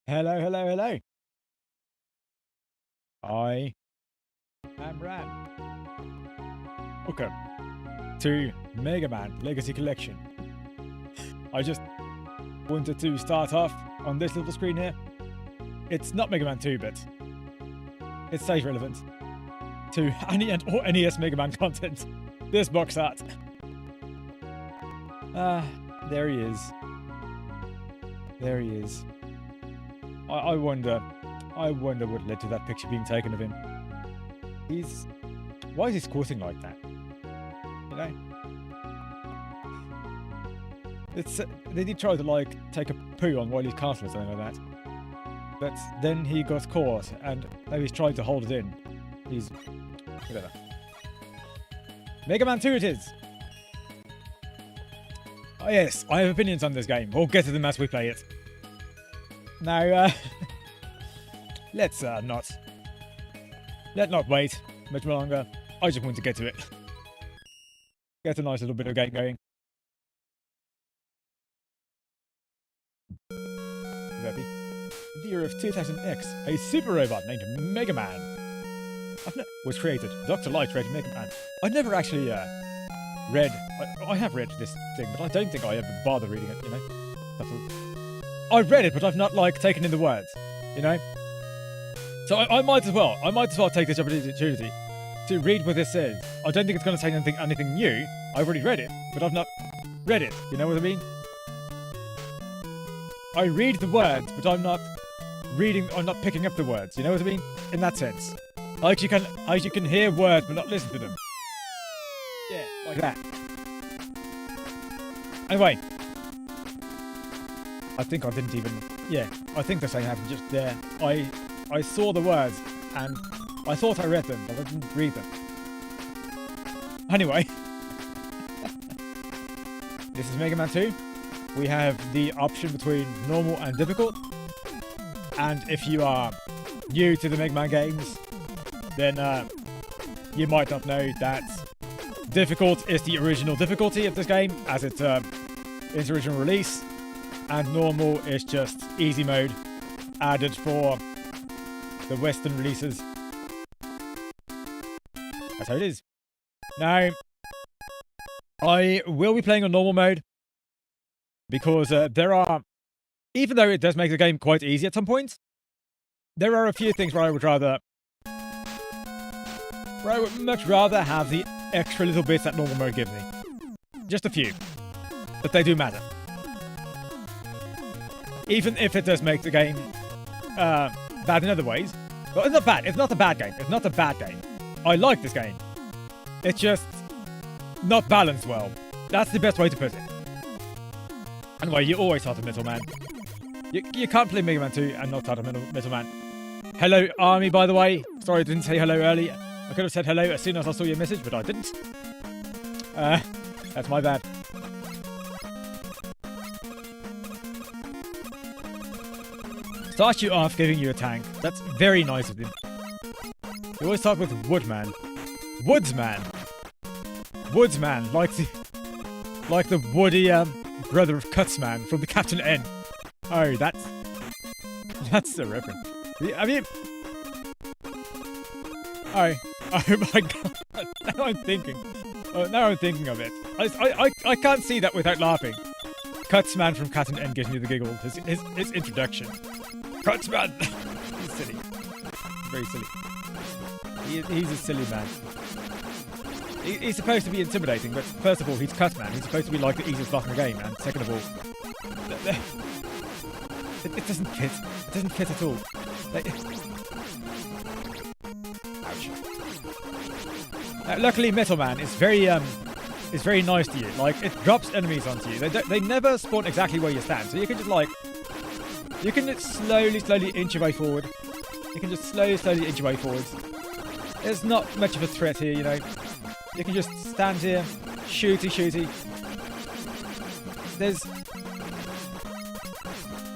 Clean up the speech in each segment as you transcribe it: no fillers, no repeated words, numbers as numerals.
Hello, hello, hello. I am Ran. Welcome to Mega Man Legacy Collection. I just wanted to start off on this little screen here. It's not Mega Man 2, but it stays relevant to any and or NES Mega Man content. This box art. There he is. There he is. I wonder what led to that picture being taken of him. Why is he squatting like that? You know? Did he try to like take a poo on Wily's castle or something like that? But then he got caught and now he's trying to hold it in. He's whatever. Mega Man 2 it is! Oh yes, I have opinions on this game. We'll get to them as we play it. Now, let's not wait much longer. I just want to get to it. Get a nice little bit of game going. Happy. The year of 2000X, a super robot named Mega Man was created. Dr. Light created Mega Man. I've never actually read. I have read this thing, but I don't think I ever bothered reading it. You know. I've read it, but I've not like taken in the words, you know. So I might as well take this opportunity to read what this says. I don't think it's going to say anything new. I've already read it, but I've not read it. You know what I mean? I read the words, but I'm not picking up the words. You know what I mean? In that sense, like you can hear words but not listen to them. Yeah, like that. Anyway. I think I didn't even... Yeah, I think the same happened just there. I saw the words, and I thought I read them, but I didn't read them. Anyway. This is Mega Man 2. We have the option between normal and difficult. And if you are new to the Mega Man games, then you might not know that difficult is the original difficulty of this game, as it's its original release. And normal is just easy mode, added for the Western releases. That's how it is. Now, I will be playing on normal mode, because there are, even though it does make the game quite easy at some points, there are a few things where I would much rather have the extra little bits that normal mode gives me. Just a few. But they do matter. Even if it does make the game bad in other ways. Well, it's not bad. It's not a bad game. It's not a bad game. I like this game. It's just not balanced well. That's the best way to put it. Anyway, you always start a Metal Man. You can't play Mega Man 2 and not start a Metal Man. Hello, Army, by the way. Sorry I didn't say hello earlier. I could have said hello as soon as I saw your message, but I didn't. That's my bad. Start you off giving you a tank. That's very nice of him. You always start with Woodman. Woodsman. Woodsman, like the woody brother of Cutsman from the Captain N. Oh, that's the reference. I mean, oh my god! Now I'm thinking. Now I'm thinking of it. I can't see that without laughing. Cutsman from Captain N gives me the giggle. His introduction. Cutsman! He's silly. Very silly. He's a silly man. He's supposed to be intimidating, but first of all, he's Cutsman. He's supposed to be like the easiest boss in the game, and second of all, it doesn't fit. It doesn't fit at all. Ouch. Luckily, Metal Man is very nice to you. Like, it drops enemies onto you. They never spawn exactly where you stand, so you can just like... You can just slowly inch your way forward. You can just slowly inch your way forwards. There's not much of a threat here, you know. You can just stand here, shooty.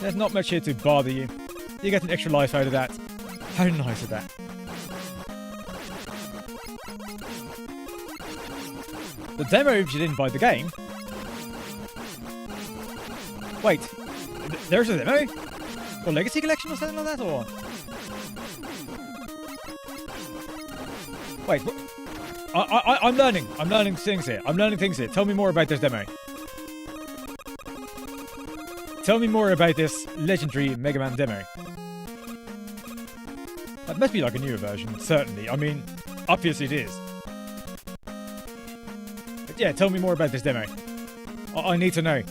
There's not much here to bother you. You get an extra life out of that. How nice is that? The demo if you didn't buy the game. Wait, there's a demo? or Legacy Collection or something like that, or... Wait, I'm learning. I'm learning things here. Tell me more about this demo. Tell me more about this legendary Mega Man demo. That must be like a newer version, certainly. I mean, obviously it is. But yeah, tell me more about this demo. I need to know.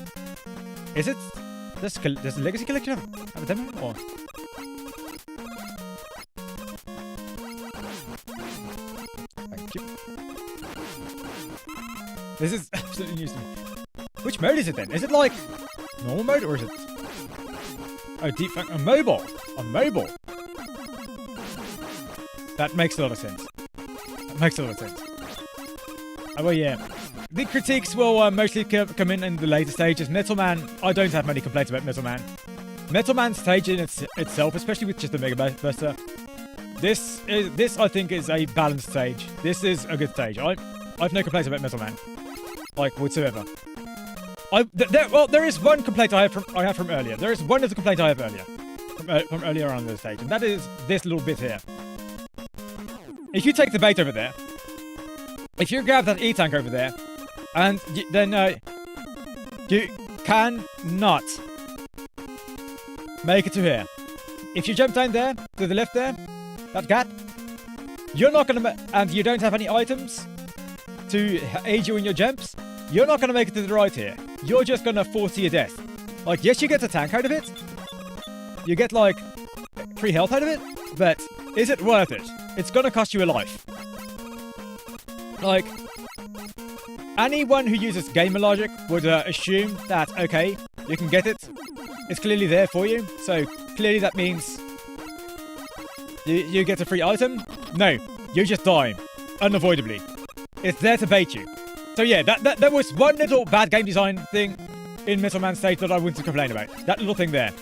Is it... Does the Legacy Collection have a demo? Or... Thank you. This is absolutely news to me. Which mode is it then? Is it like normal mode or is it... Oh, deep... On mobile. On mobile. That makes a lot of sense. Oh, well, yeah. The critiques will mostly come in the later stages. Metal Man, I don't have many complaints about Metal Man. Metal Man's stage in itself, especially with just the Mega Buster, this I think is a balanced stage. This is a good stage. I've no complaints about Metal Man, like whatsoever. There is one complaint I have from earlier. There is one of the complaints I have earlier from earlier on in the stage, and that is this little bit here. If you take the bait over there, if you grab that E-tank over there, and then you cannot make it to here. If you jump down there, to the left there, that gap, you're not gonna, and you don't have any items to aid you in your jumps, you're not gonna make it to the right here. You're just gonna fall to your death. Like, yes, you get a tank out of it. You get, like, free health out of it, but is it worth it? It's gonna cost you a life. Like, anyone who uses gamer logic would assume that, okay, you can get it. It's clearly there for you. So, clearly that means you get a free item. No, you just die. Unavoidably. It's there to bait you. So yeah, that was one little bad game design thing in Metal Man stage that I wanted to complain about. That little thing there.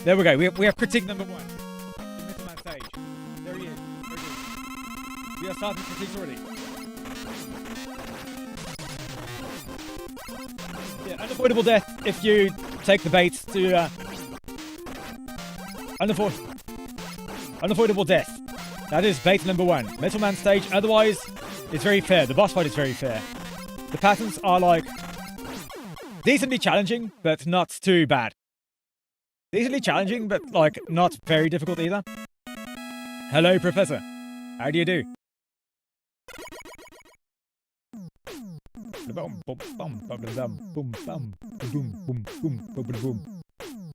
There we go. We have critique number 1. In Metal Man stage. There he is. We are starting critiques already. Yeah, unavoidable death if you take the bait to unavoidable death. That is bait number 1. Metal Man stage, otherwise, it's very fair. The boss fight is very fair. The patterns are like decently challenging, but not too bad. Decently challenging, but like not very difficult either. Hello, Professor. How do you do?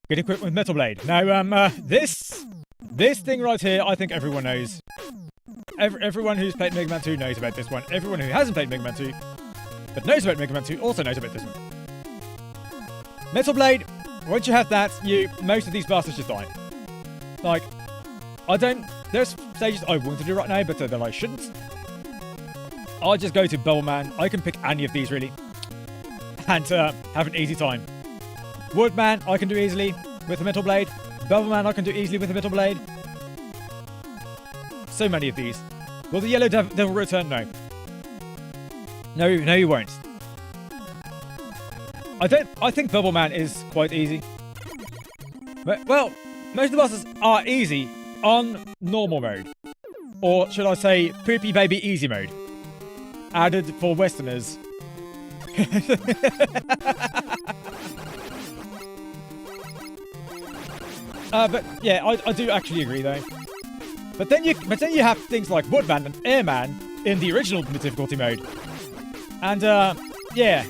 Get equipped with Metal Blade. Now, this thing right here, I think everyone knows. Everyone who's played Mega Man 2 knows about this one. Everyone who hasn't played Mega Man 2, but knows about Mega Man 2, also knows about this one. Metal Blade, once you have that, most of these bastards just die. Like, there's stages I want to do right now, but that I shouldn't. I'll just go to Bubble Man. I can pick any of these, really. And have an easy time. Woodman, I can do easily with a Metal Blade. Bubble Man, I can do easily with a Metal Blade. So many of these. Will the Yellow Devil return? No. No, you won't. I think Bubble Man is quite easy. Well, most of the bosses are easy on normal mode. Or should I say, Poopy Baby Easy mode. Added for Westerners. But yeah, I do actually agree though. But then you have things like Woodman and Airman in the original difficulty mode. And yeah,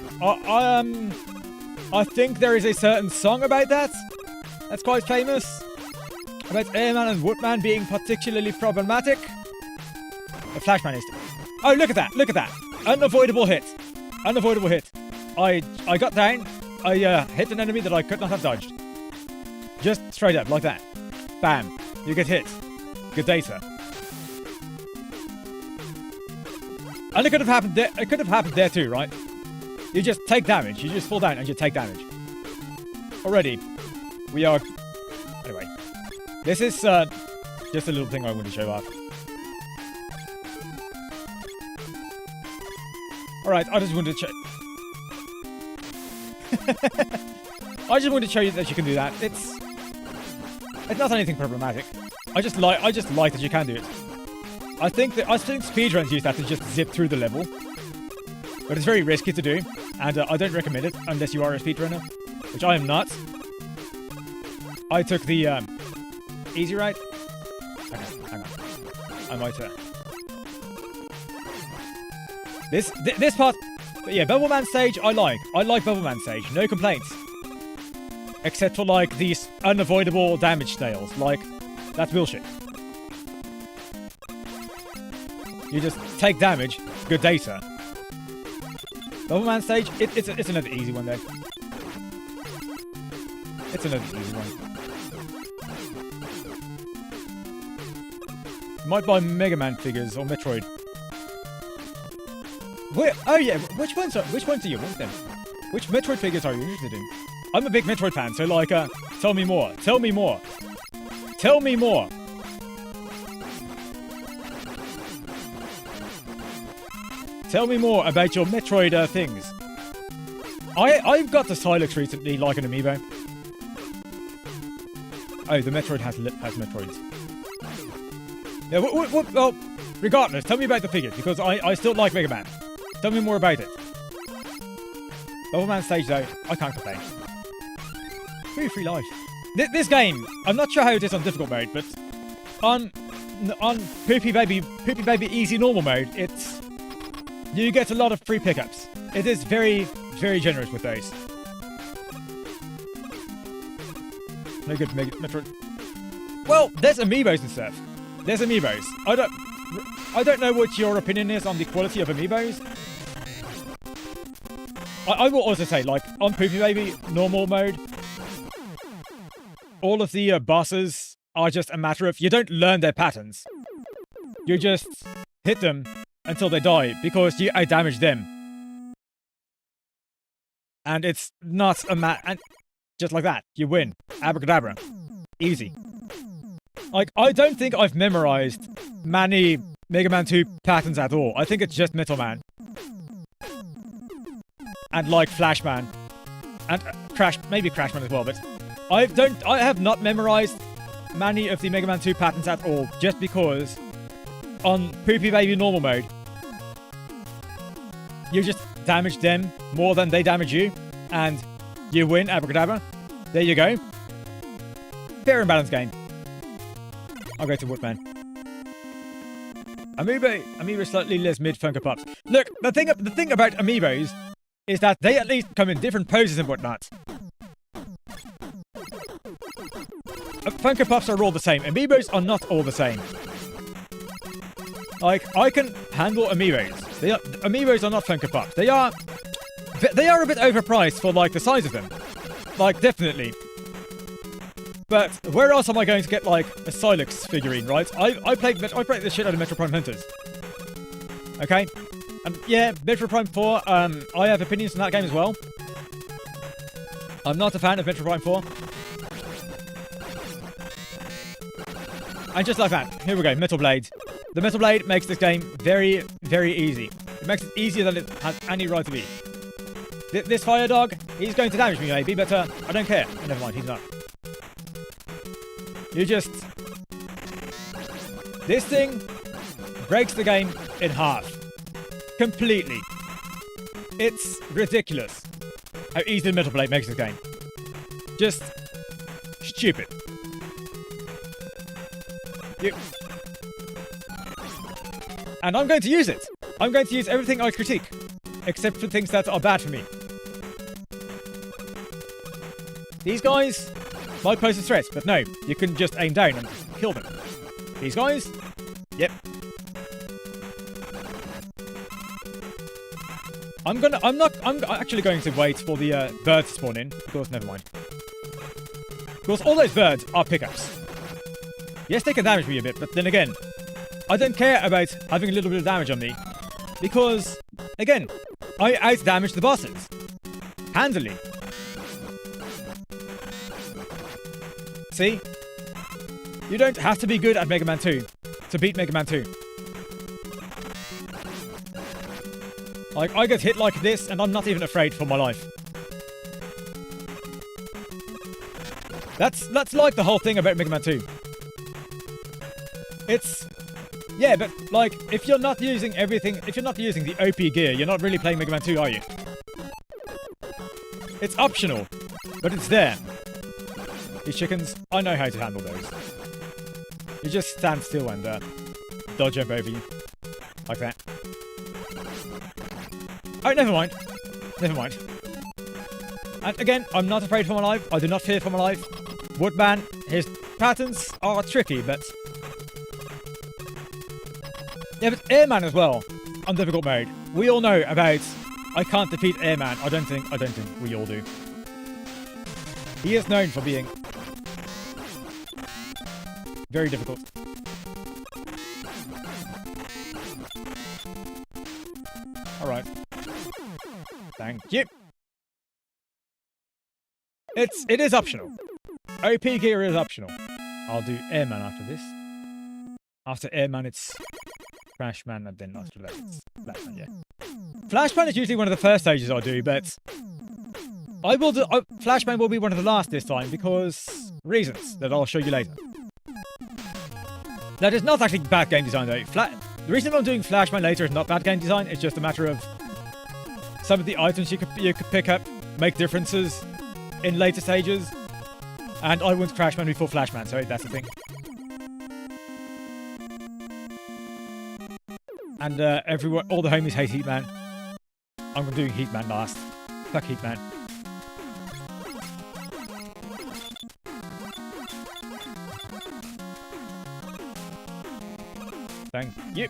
I think there is a certain song about that that's quite famous. About Airman and Woodman being particularly problematic. The Flashman is... Oh, look at that. Unavoidable hit. I got down. I hit an enemy that I could not have dodged. Just straight up, like that. Bam. You get hit. Good data. And it could have happened there. It could have happened there too, right? You just take damage. You just fall down and you take damage. Already, we are... Anyway. This is just a little thing I want to show off. Alright, I just wanted to I just wanted to show you that you can do that. It's not anything problematic. I just like that you can do it. I think speedruns use that to just zip through the level. But it's very risky to do, and I don't recommend it unless you are a speedrunner, which I am not. I took the easy route. Hang on. I might this part. But yeah, Bevelman stage I like. I like Bevelman stage. No complaints. Except for like these unavoidable damage snails. Like, that's bullshit. You just take damage. Good data. Bevelman stage, it's another easy one though. It's another easy one. Might buy Mega Man figures or Metroid. Oh yeah, which ones do you want then? Which Metroid figures are you interested in? I'm a big Metroid fan, so like, tell me more. Tell me more. Tell me more. Tell me more about your Metroid things. I've got the Silex recently, like an amiibo. Oh, the Metroid has Metroids. Yeah, well, regardless, tell me about the figures, because I still like Mega Man. Tell me more about it. Bevelman stage though, I can't complain. Free life. This game, I'm not sure how it is on difficult mode, but on Poopy Baby easy normal mode, you get a lot of free pickups. It is very, very generous with those. No good Metroid. Well, there's amiibos and stuff. There's amiibos. I don't know what your opinion is on the quality of amiibos. I will also say, like, on Poopy Baby normal mode, all of the bosses are just a matter of you don't learn their patterns. You just hit them until they die because you outdamage them. And it's not and just like that, you win. Abracadabra. Easy. Like, I don't think I've memorized many Mega Man 2 patterns at all. I think it's just Metal Man. And like Flash Man. And maybe Crash Man as well, but I have not memorized many of the Mega Man 2 patterns at all, just because on Poopy Baby normal mode, you just damage them more than they damage you, and you win, abracadabra. There you go. Fair and balanced game. I'll go to Woodman. Amiibo slightly less mid Funko Pops. Look, the thing about Amiibos is that they at least come in different poses and whatnot. Funko Pops are all the same. Amiibos are not all the same. Like, I can handle Amiibos. Amiibos are not Funko Pops. They are a bit overpriced for, like, the size of them. Like, definitely. But where else am I going to get, like, a Silex figurine, right? I played the shit out of Metro Prime Hunters. Okay? And yeah, Metro Prime 4, I have opinions on that game as well. I'm not a fan of Metro Prime 4. And just like that, here we go, Metal Blade. The Metal Blade makes this game very, very easy. It makes it easier than it has any right to be. This fire dog, he's going to damage me maybe, but I don't care. Never mind, he's not. This thing breaks the game in half. Completely. It's ridiculous how easy Metal Blade makes this game. Just stupid. And I'm going to use it. I'm going to use everything I critique, except for things that are bad for me. These guys might pose a threat, but no, you can just aim down and kill them. These guys, yep. I'm actually going to wait for the birds to spawn in, because never mind. Because all those birds are pickups. Yes, they can damage me a bit, but then again, I don't care about having a little bit of damage on me. Because, again, I out-damage the bosses. Handily. See? You don't have to be good at Mega Man 2 to beat Mega Man 2. Like, I get hit like this, and I'm not even afraid for my life. That's like the whole thing about Mega Man 2. It's... Yeah, but, like, if you're not using everything... If you're not using the OP gear, you're not really playing Mega Man 2, are you? It's optional, but it's there. These chickens, I know how to handle those. You just stand still and, they'll jump over you. Like that. Oh, never mind. Never mind. And again, I'm not afraid for my life. I do not fear for my life. Woodman, his patterns are tricky, but... Yeah, but Airman as well, on difficult mode. We all know about... I can't defeat Airman. I don't think we all do. He is known for being... very difficult. Alright. Thank you. It is optional. OP gear is optional. I'll do Airman after this. After Airman, it's Flashman, and then after that, it's Flashman, yeah. Flashman is usually one of the first stages I do, but I will do. Flashman will be one of the last this time because reasons that I'll show you later. That is not actually bad game design though. The reason I'm doing Flashman later is not bad game design. It's just a matter of some of the items you could pick up make differences in later stages, and I went Crashman before Flashman, so that's the thing. And everyone, all the homies hate Heatman. I'm doing Heatman last. Fuck Heatman. Thank you.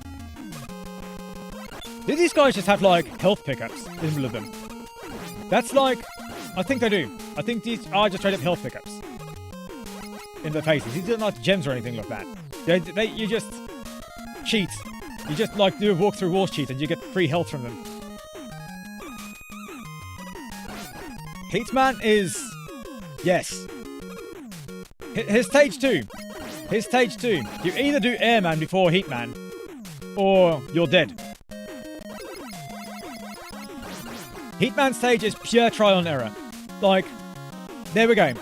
Do these guys just have like health pickups in the middle of them? That's like, I think they do. I think these are just straight up health pickups in their faces. These are not gems or anything like that. You just cheat. You just like do a walk through walls cheat and you get free health from them. Heatman is... Yes. His stage 2. His stage 2. You either do Airman before Heatman, or you're dead. Heatman stage is pure trial and error. Like, there we go.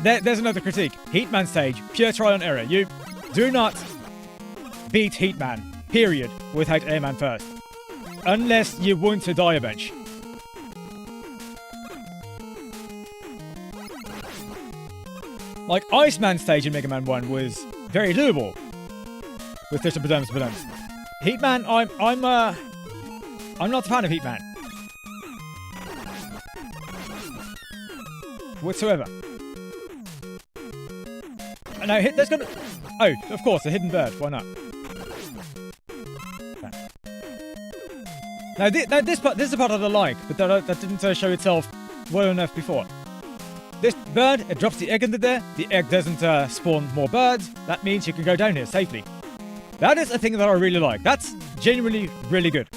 There's another critique. Heatman stage, pure trial and error. You do not beat Heatman, period, without Airman first. Unless you want to die a bunch. Like, Iceman stage in Mega Man 1 was very doable. With just a badums. Heatman, I'm not a fan of Heatman. Whatsoever. Now, there's gonna... Oh, of course, a hidden bird. Why not? Now, this is a part I like, but that didn't show itself well enough before. This bird, it drops the egg into there. The egg doesn't spawn more birds. That means you can go down here safely. That is a thing that I really like. That's genuinely really good.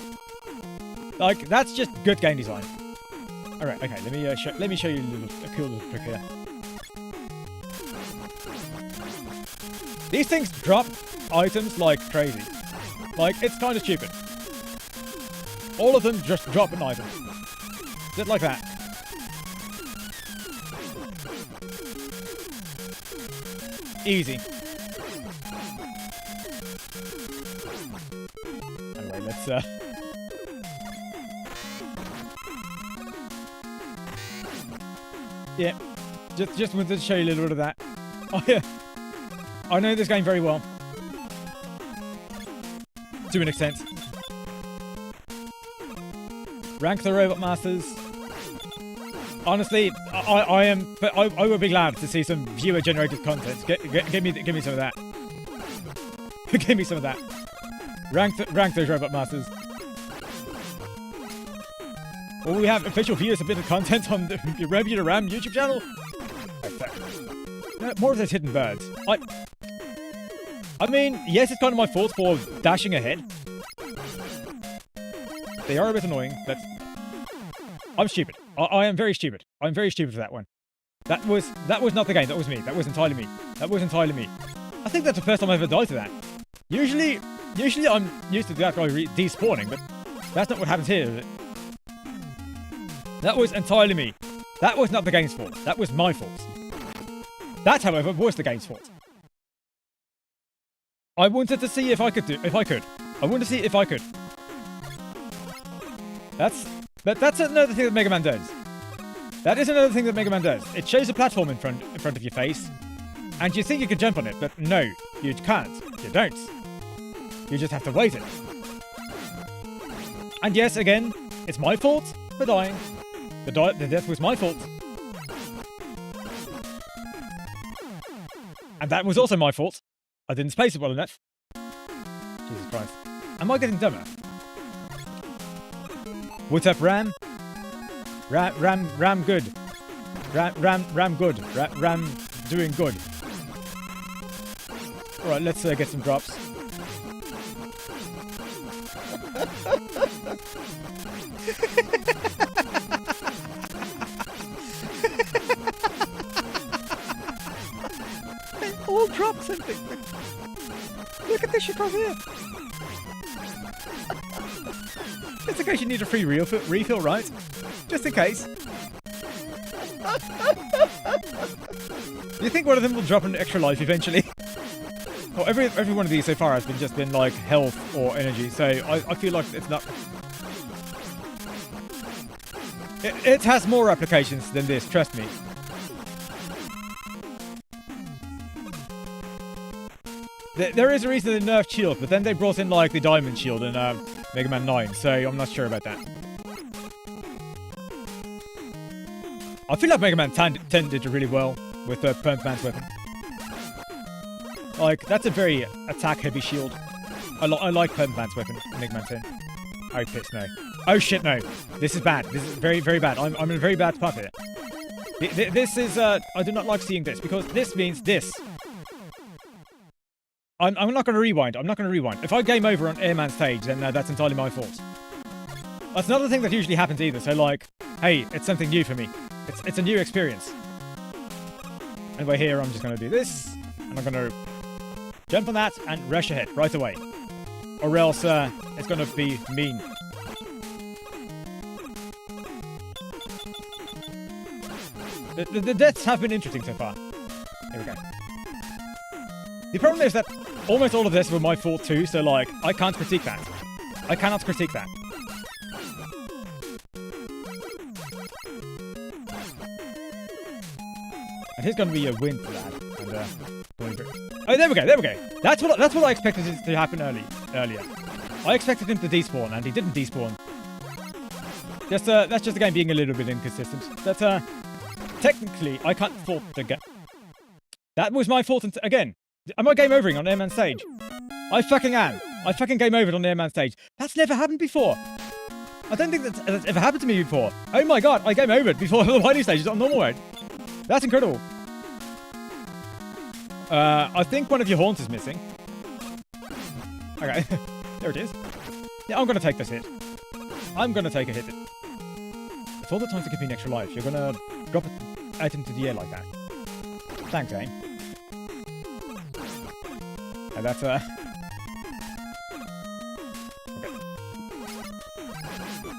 Like, that's just good game design. All right, okay. Let me show you a cool little trick here. These things drop items like crazy. Like, it's kind of stupid. All of them just drop an item. Just like that. Easy. Anyway, let's yeah. Just wanted to show you a little bit of that. Oh yeah. I know this game very well. To an extent. Rank the Robot Masters. Honestly, I would be glad to see some viewer-generated content. Give me some of that. Give me some of that. Rank those Robot Masters. Well, we have official viewer-submitted content on the Review to Ram YouTube channel. No, more of those hidden birds. I mean, yes, it's kind of my fault for dashing ahead. They are a bit annoying, but I'm stupid. I am very stupid. I'm very stupid for that one. That was not the game. That was me. That was entirely me. I think that's the first time I ever died to that. Usually I'm used to that guy despawning, but that's not what happens here, is it? That was entirely me. That was not the game's fault. That was my fault. That, however, was the game's fault. I wanted to see if I could. I wanted to see if I could. That's another thing that Mega Man does. That is another thing that Mega Man does. It shows a platform in front of your face, and you think you can jump on it, but no, you can't. You don't. You just have to wait it. And yes, again, it's my fault for dying. The death was my fault. And that was also my fault. I didn't space it well enough. Jesus Christ. Am I getting dumber? What's up, Ram? Ram good. Ram good. Ram doing good. Alright, let's get some drops. They all drop something. Look at this shit right here. Just in case you need a free refill, right? Just in case. You think one of them will drop an extra life eventually? Well, every one of these so far has just been like health or energy, so I feel like it's not. It has more applications than this, trust me. There is a reason they nerfed shield, but then they brought in like the diamond shield in Mega Man 9, so I'm not sure about that. I feel like Mega Man 10 did really well with Perm Man's weapon. Like, that's a very attack-heavy shield. I like Perm Man's weapon in Mega Man 10. Oh, piss, no. Oh, shit, no. This is bad. This is very, very bad. I'm in a very bad spot here. This is, I do not like seeing this, because this means this. I'm not going to rewind. I'm not going to rewind. If I game over on Airman stage, then that's entirely my fault. That's not a thing that usually happens either, so like, hey, it's something new for me. It's a new experience. Anyway, here I'm just going to do this, and I'm going to jump on that and rush ahead right away. Or else it's going to be mean. The deaths have been interesting so far. Here we go. The problem is that almost all of this were my fault too, so like, I can't critique that. I cannot critique that. And here's going to be a win for that. And, oh, there we go, there we go. That's what I expected to happen earlier. I expected him to despawn, and he didn't despawn. That's just the game being a little bit inconsistent. But technically, I can't fault the game. That was my fault again. Am I game overing on Airman stage? I fucking am. I fucking game overed on Airman stage. That's never happened before. I don't think that's ever happened to me before. Oh my god, I game overed before the fighting stages on normal mode. That's incredible. I think one of your horns is missing. Okay, there it is. Yeah, I'm gonna take this hit. I'm gonna take a hit. It's all the time to give me an extra life. You're gonna drop it out into the air like that. Thanks, eh? And that's okay.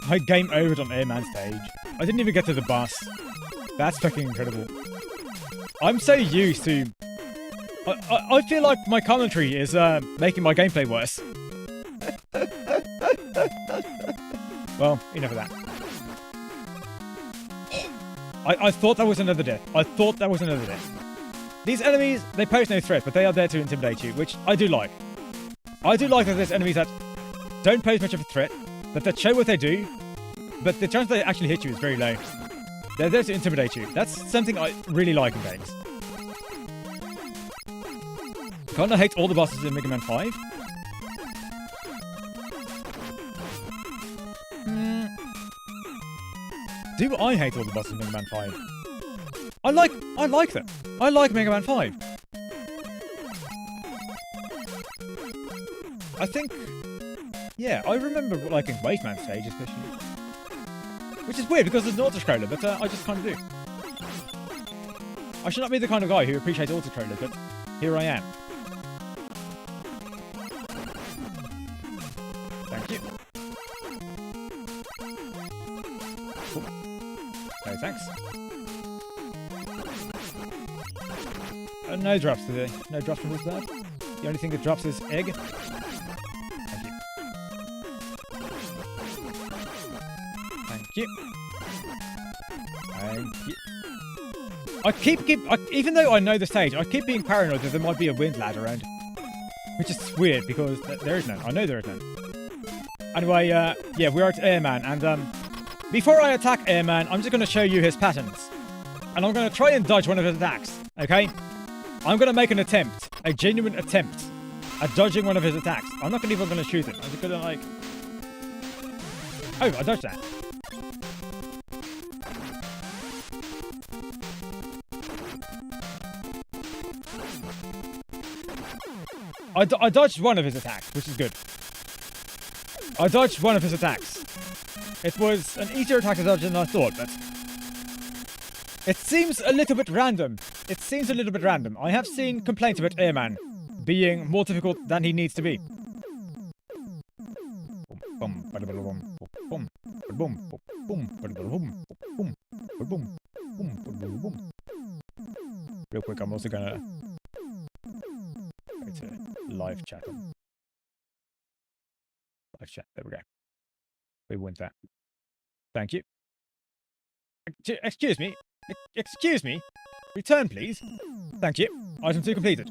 I game overed on Airman stage. I didn't even get to the boss. That's fucking incredible. I'm so used to... I feel like my commentary is making my gameplay worse. Well, enough of that. I thought that was another death. I thought that was another death. These enemies, they pose no threat, but they are there to intimidate you, which I do like. I do like that there's enemies that don't pose much of a threat, but that show what they do, but the chance they actually hit you is very low. They're there to intimidate you. That's something I really like in games. Can't I hate all the bosses in Mega Man 5? Do I hate all the bosses in Mega Man 5? I like them. I like Mega Man 5. I think... Yeah, I remember liking Wasteman stage especially. Which is weird because it's an auto-scroller, but I just kind of do. I should not be the kind of guy who appreciates auto-scroller, but here I am. Thank you. Oh. No, thanks. no drops today. No drops from this lad. The only thing that drops is egg. Thank you. Thank you. I keep even though I know the stage, I keep being paranoid that there might be a wind lad around. Which is weird because there is none. I know there is none. Anyway, yeah, we're at Airman, and before I attack Airman, I'm just going to show you his patterns. And I'm going to try and dodge one of his attacks, okay? I'm going to make an attempt, a genuine attempt, at dodging one of his attacks. I'm not even going to shoot him. I'm just going to, like... Oh, I dodged that. I dodged one of his attacks, which is good. I dodged one of his attacks. It was an easier attack to dodge than I thought, but... It seems a little bit random. It seems a little bit random. I have seen complaints about Airman being more difficult than he needs to be. Real quick, I'm also gonna go to live chat. Live chat, there we go. We want that. Thank you. Excuse me. Excuse me. Return, please. Thank you. Item 2 completed.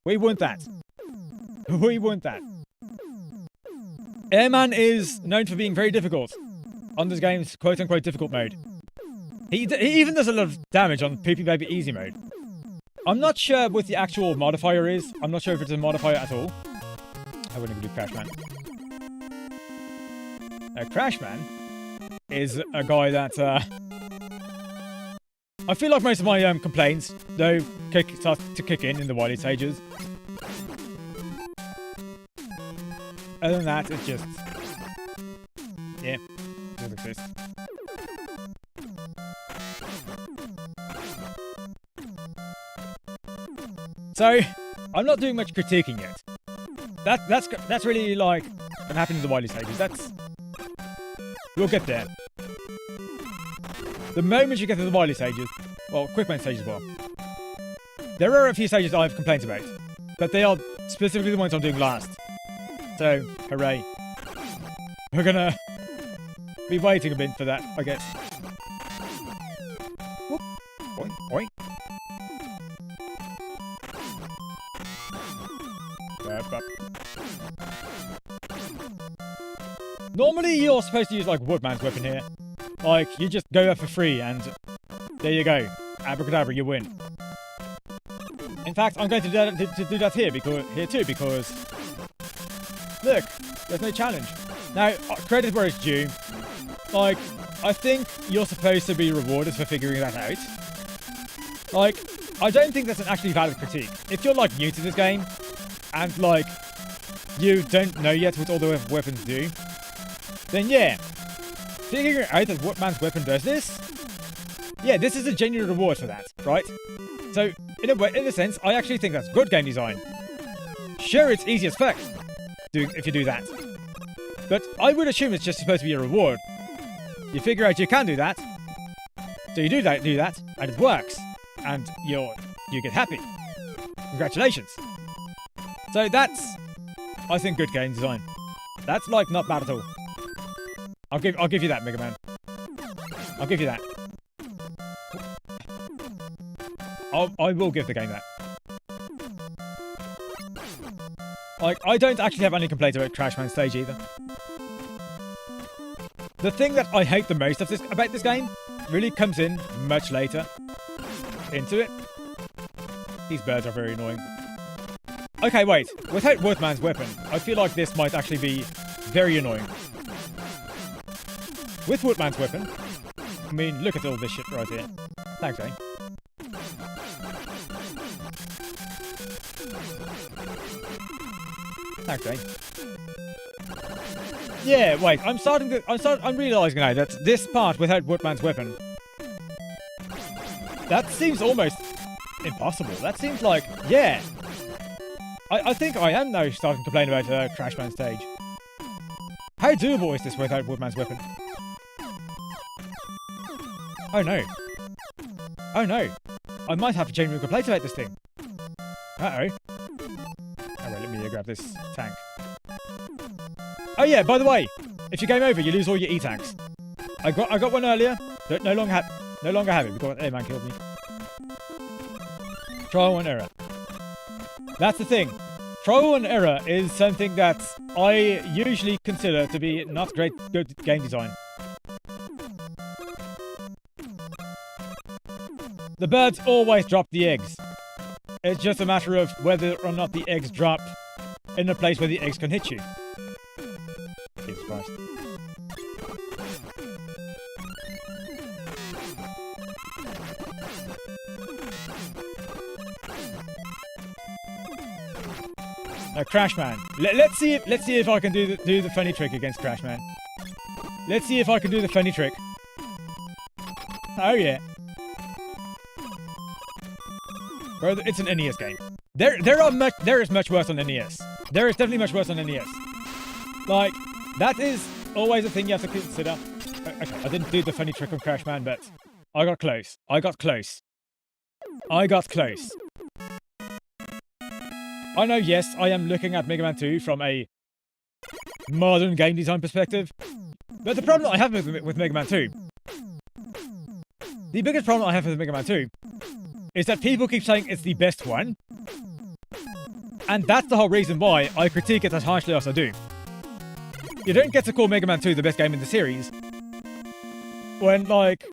We want that. We want that. Airman is known for being very difficult on this game's quote-unquote difficult mode. He even does a lot of damage on Poopy Baby Easy mode. I'm not sure what the actual modifier is. I'm not sure if it's a modifier at all. I wouldn't even do Crashman. Crashman is a guy that... I feel like most of my complaints, though, start to kick in the wily stages. Other than that, it's just... Yeah, it doesn't exist. So, I'm not doing much critiquing yet. That's really, like, what happened in the wily stages. We'll get there. The moment you get to the wily stages, well, quick-mode stages as well, there are a few stages I have complaints about, but they are specifically the ones I'm doing last. So, hooray. We're gonna be waiting a bit for that, I guess. Whoop. Boing, boing. Normally, you're supposed to use, like, Woodman's weapon here. Like, you just go up for free, and there you go. Abracadabra, you win. In fact, I'm going to do that here too, because... Look, there's no challenge. Now, credit where it's due. Like, I think you're supposed to be rewarded for figuring that out. Like, I don't think that's an actually valid critique. If you're, like, new to this game, and, like, you don't know yet what all the weapons do, then yeah. Figuring out that Woodman's weapon does this? Yeah, this is a genuine reward for that, right? So, in a sense, I actually think that's good game design. Sure, it's easy as fuck if you do that. But I would assume it's just supposed to be a reward. You figure out you can do that, so you do that, and it works. And you get happy. Congratulations. So that's, I think, good game design. That's, like, not bad at all. I'll give you that, Mega Man. I'll give you that. I will give the game that. Like, I don't actually have any complaints about Crashman stage either. The thing that I hate the most about this game really comes in much later into it. These birds are very annoying. Okay, wait. Without Woodman's weapon, I feel like this might actually be very annoying. With Woodman's weapon, I mean, look at all this shit right here. Thanks, eh? Thanks, eh? Yeah, wait, I'm realising now that this part without Woodman's weapon, that seems almost impossible. That seems like, yeah. I think I am now starting to complain about Crashman stage. How doable is this without Woodman's weapon? Oh no. Oh no. I might have a genuine complaint about this thing. Uh-oh. Oh, wait, let me grab this tank. Oh, yeah, by the way, if you game over, you lose all your E-tanks. I got one earlier. No longer have it because man killed me. Trial and error. That's the thing. Trial and error is something that I usually consider to be not good game design. The birds always drop the eggs. It's just a matter of whether or not the eggs drop in a place where the eggs can hit you. Jesus Christ. Now, Crashman. Let's see if I can do the funny trick against Crashman. Let's see if I can do the funny trick. Oh yeah. Bro, it's an NES game. There is much worse on NES. There is definitely much worse on NES. Like, that is always a thing you have to consider. Okay, I didn't do the funny trick on Crashman, but I got close. I got close. I know, yes, I am looking at Mega Man 2 from a modern game design perspective, but the problem I have with Mega Man 2, the biggest problem I have with Mega Man 2, is that people keep saying it's the best one, and that's the whole reason why I critique it as harshly as I do. You don't get to call Mega Man 2 the best game in the series when, like,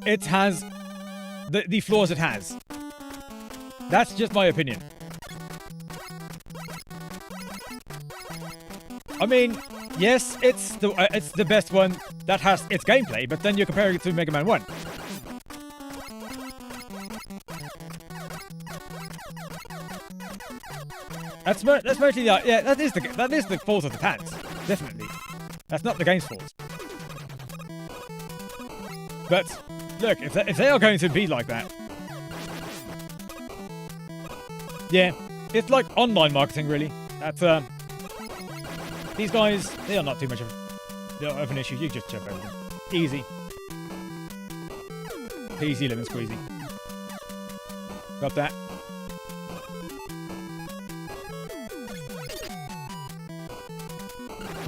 it has the flaws it has. That's just my opinion. I mean, yes, it's the best one that has its gameplay, but then you're comparing it to Mega Man 1. That's mostly that is the fault of the pants, definitely. That's not the game's fault. But look, if they are going to be like that, yeah, it's like online marketing, really. That's these guys, they are not too much of an issue. You just jump over them, easy, peasy lemon squeezy. Got that.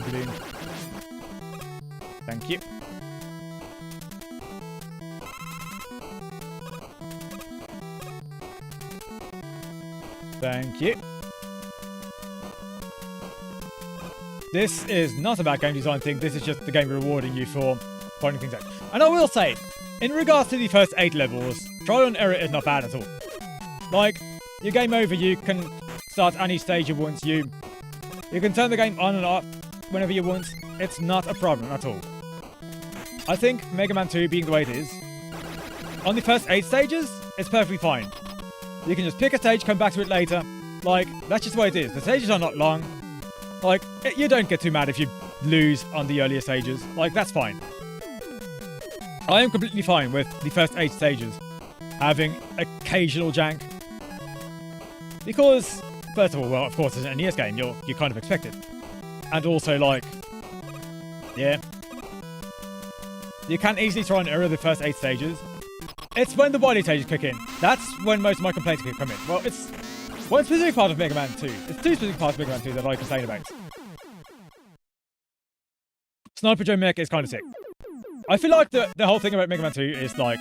Balloon. Thank you. Thank you. This is not about game design thing, this is just the game rewarding you for finding things out. And I will say, in regards to the first 8 levels, trial and error is not bad at all. Like, your game over, you can start any stage you want, you can turn the game on and off whenever you want. It's not a problem at all. I think Mega Man 2 being the way it is, on the first 8 stages, it's perfectly fine. You can just pick a stage, come back to it later. Like, that's just the way it is. The stages are not long. Like, you don't get too mad if you lose on the earlier stages. Like, that's fine. I am completely fine with the first 8 stages having occasional jank. Because, first of all, well, of course, as an NES game, you kind of expect it. And also, like, yeah, you can easily try and error the first 8 stages. It's when the wily stages kick in. That's when most of my complaints come in. Well, it's one specific part of Mega Man 2. It's 2 specific parts of Mega Man 2 that I complain about. Sniper Joe Mech is kind of sick. I feel like the whole thing about Mega Man 2 is like,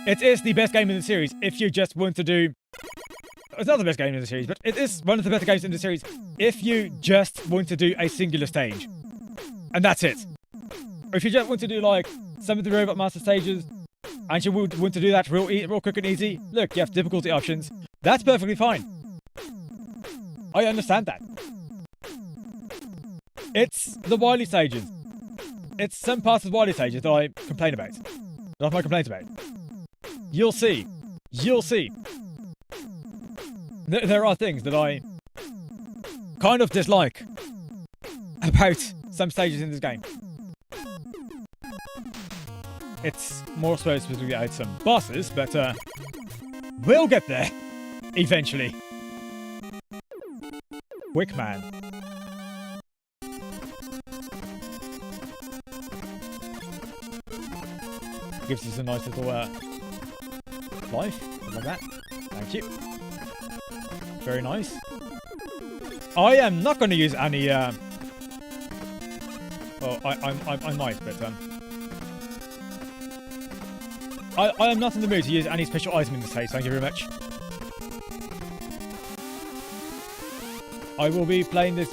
it is the best game in the series if you just want to do... It's not the best game in the series, but it is one of the better games in the series if you just want to do a singular stage. And that's it. Or if you just want to do, like, some of the Robot Master stages, and you would want to do that real quick and easy, look, you have difficulty options. That's perfectly fine. I understand that. It's the wily stages. It's some parts of the wily stages that I complain about. That I have my complaints about. You'll see. You'll see. There are things that I kind of dislike about some stages in this game. It's more specifically about some bosses, but we'll get there eventually. Quick Man. Gives us a nice little life, like that. Thank you. Very nice. I am not going to use any... well, I might, but... I am not in the mood to use any special item in this stage, thank you very much. I will be playing this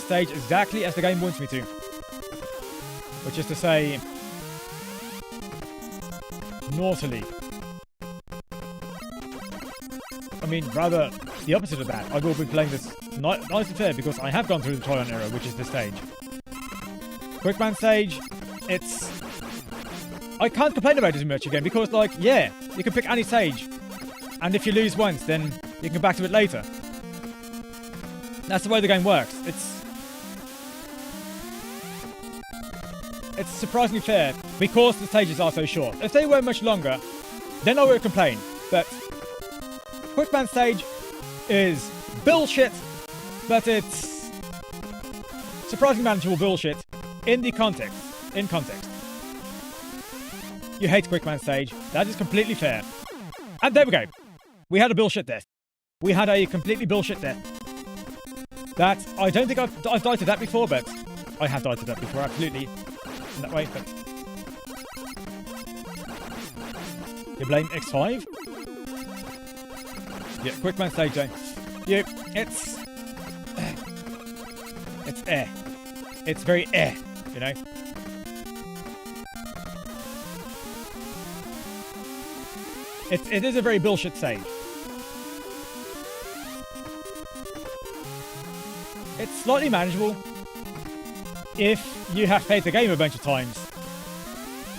stage exactly as the game wants me to. Which is to say... naughtily. I mean, rather the opposite of that. I will be playing this nice and fair because I have gone through the trial and error, which is this stage. Quickman stage, it's... I can't complain about it too much again because, like, yeah, you can pick any stage. And if you lose once, then you can come back to it later. That's the way the game works. It's surprisingly fair because the stages are so short. If they were much longer, then I would complain. But Quickman stage is bullshit, but it's surprisingly manageable bullshit in context. You hate Quickman stage. That is completely fair. And there we go. We had a bullshit death. We had a completely bullshit death. That, I don't think I've died to that before, but I have died to that before, absolutely. In that way, but... You blame X5? Yeah, Quickman stage, though. It's... It's eh. It's very eh, you know? It is a very bullshit stage. It's slightly manageable if you have played the game a bunch of times.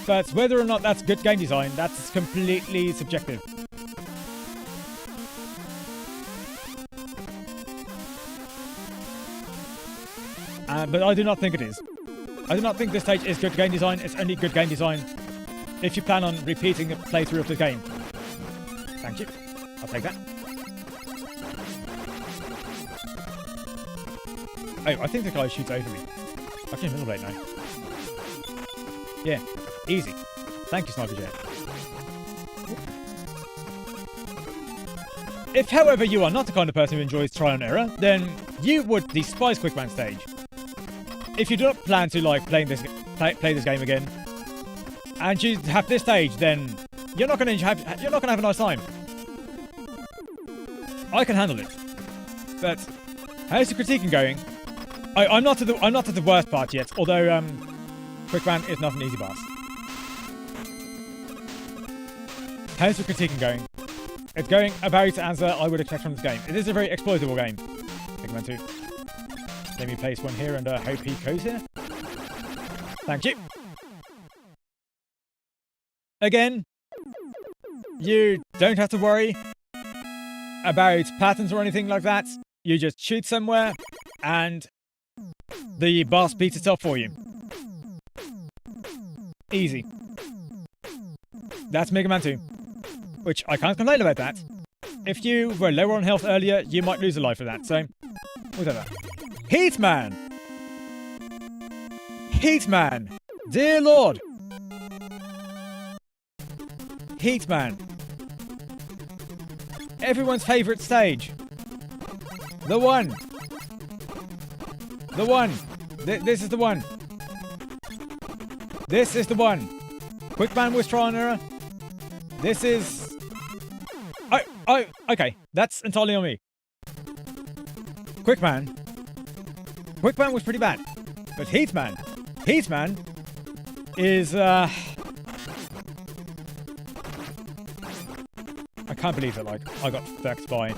But whether or not that's good game design, that's completely subjective. But I do not think it is. I do not think this stage is good game design. It's only good game design if you plan on repeating the playthrough of the game. Thank you. I'll take that. Oh, I think the guy shoots over me. I can middle blade now. Yeah, easy. Thank you, Sniper Jet. If, however, you are not the kind of person who enjoys trial and error, then you would despise Quickman stage. If you do not plan to like play this game again, and you have this stage, then you're not going to have a nice time. I can handle it, but how's the critiquing going? I'm not at the worst part yet, although Quickman is not an easy boss. How's the critiquing going? It's going about as I would expect from this game. It is a very exploitable game. Quickman 2. Let me place one here and hope he goes here. Thank you. Again, you don't have to worry about patterns or anything like that. You just shoot somewhere and the boss beats itself for you. Easy. That's Mega Man 2. Which I can't complain about that. If you were lower on health earlier, you might lose a life for that, so whatever. Heatman! Heatman! Dear Lord! Heatman. Everyone's favourite stage. The one. The one. This is the one. This is the one. Quickman was trial and error. This is... okay. That's entirely on me. Quickman was pretty bad. But Heatman is, I can't believe that, like, I got fucked by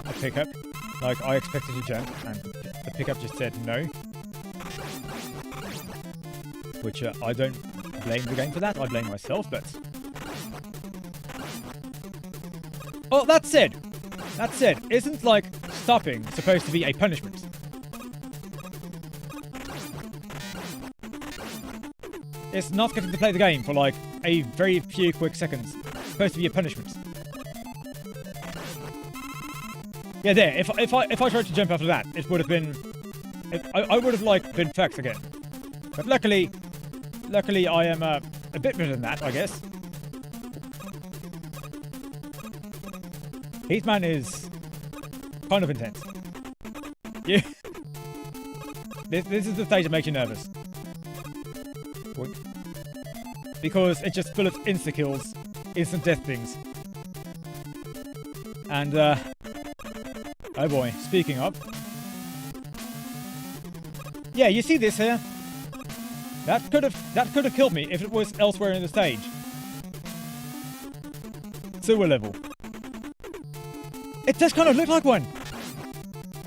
a pickup. Like, I expected to jump, and the pickup just said no. Which, I don't blame the game for that. I blame myself, but... Oh, that said, isn't, like, stopping supposed to be a punishment? It's not getting to play the game for, like, a very few quick seconds. It's supposed to be a punishment. Yeah, there. If I tried to jump after that, it would have been... I would have, like, been fucked again. But luckily I am a bit better than that, I guess. Heatman is kind of intense. Yeah. This is the stage that makes you nervous. Boink. Because it's just full of insta-kills, instant death things. And, oh boy, speaking of. Yeah, you see this here? That could have killed me if it was elsewhere in the stage. Sewer level. It does kind of look like one.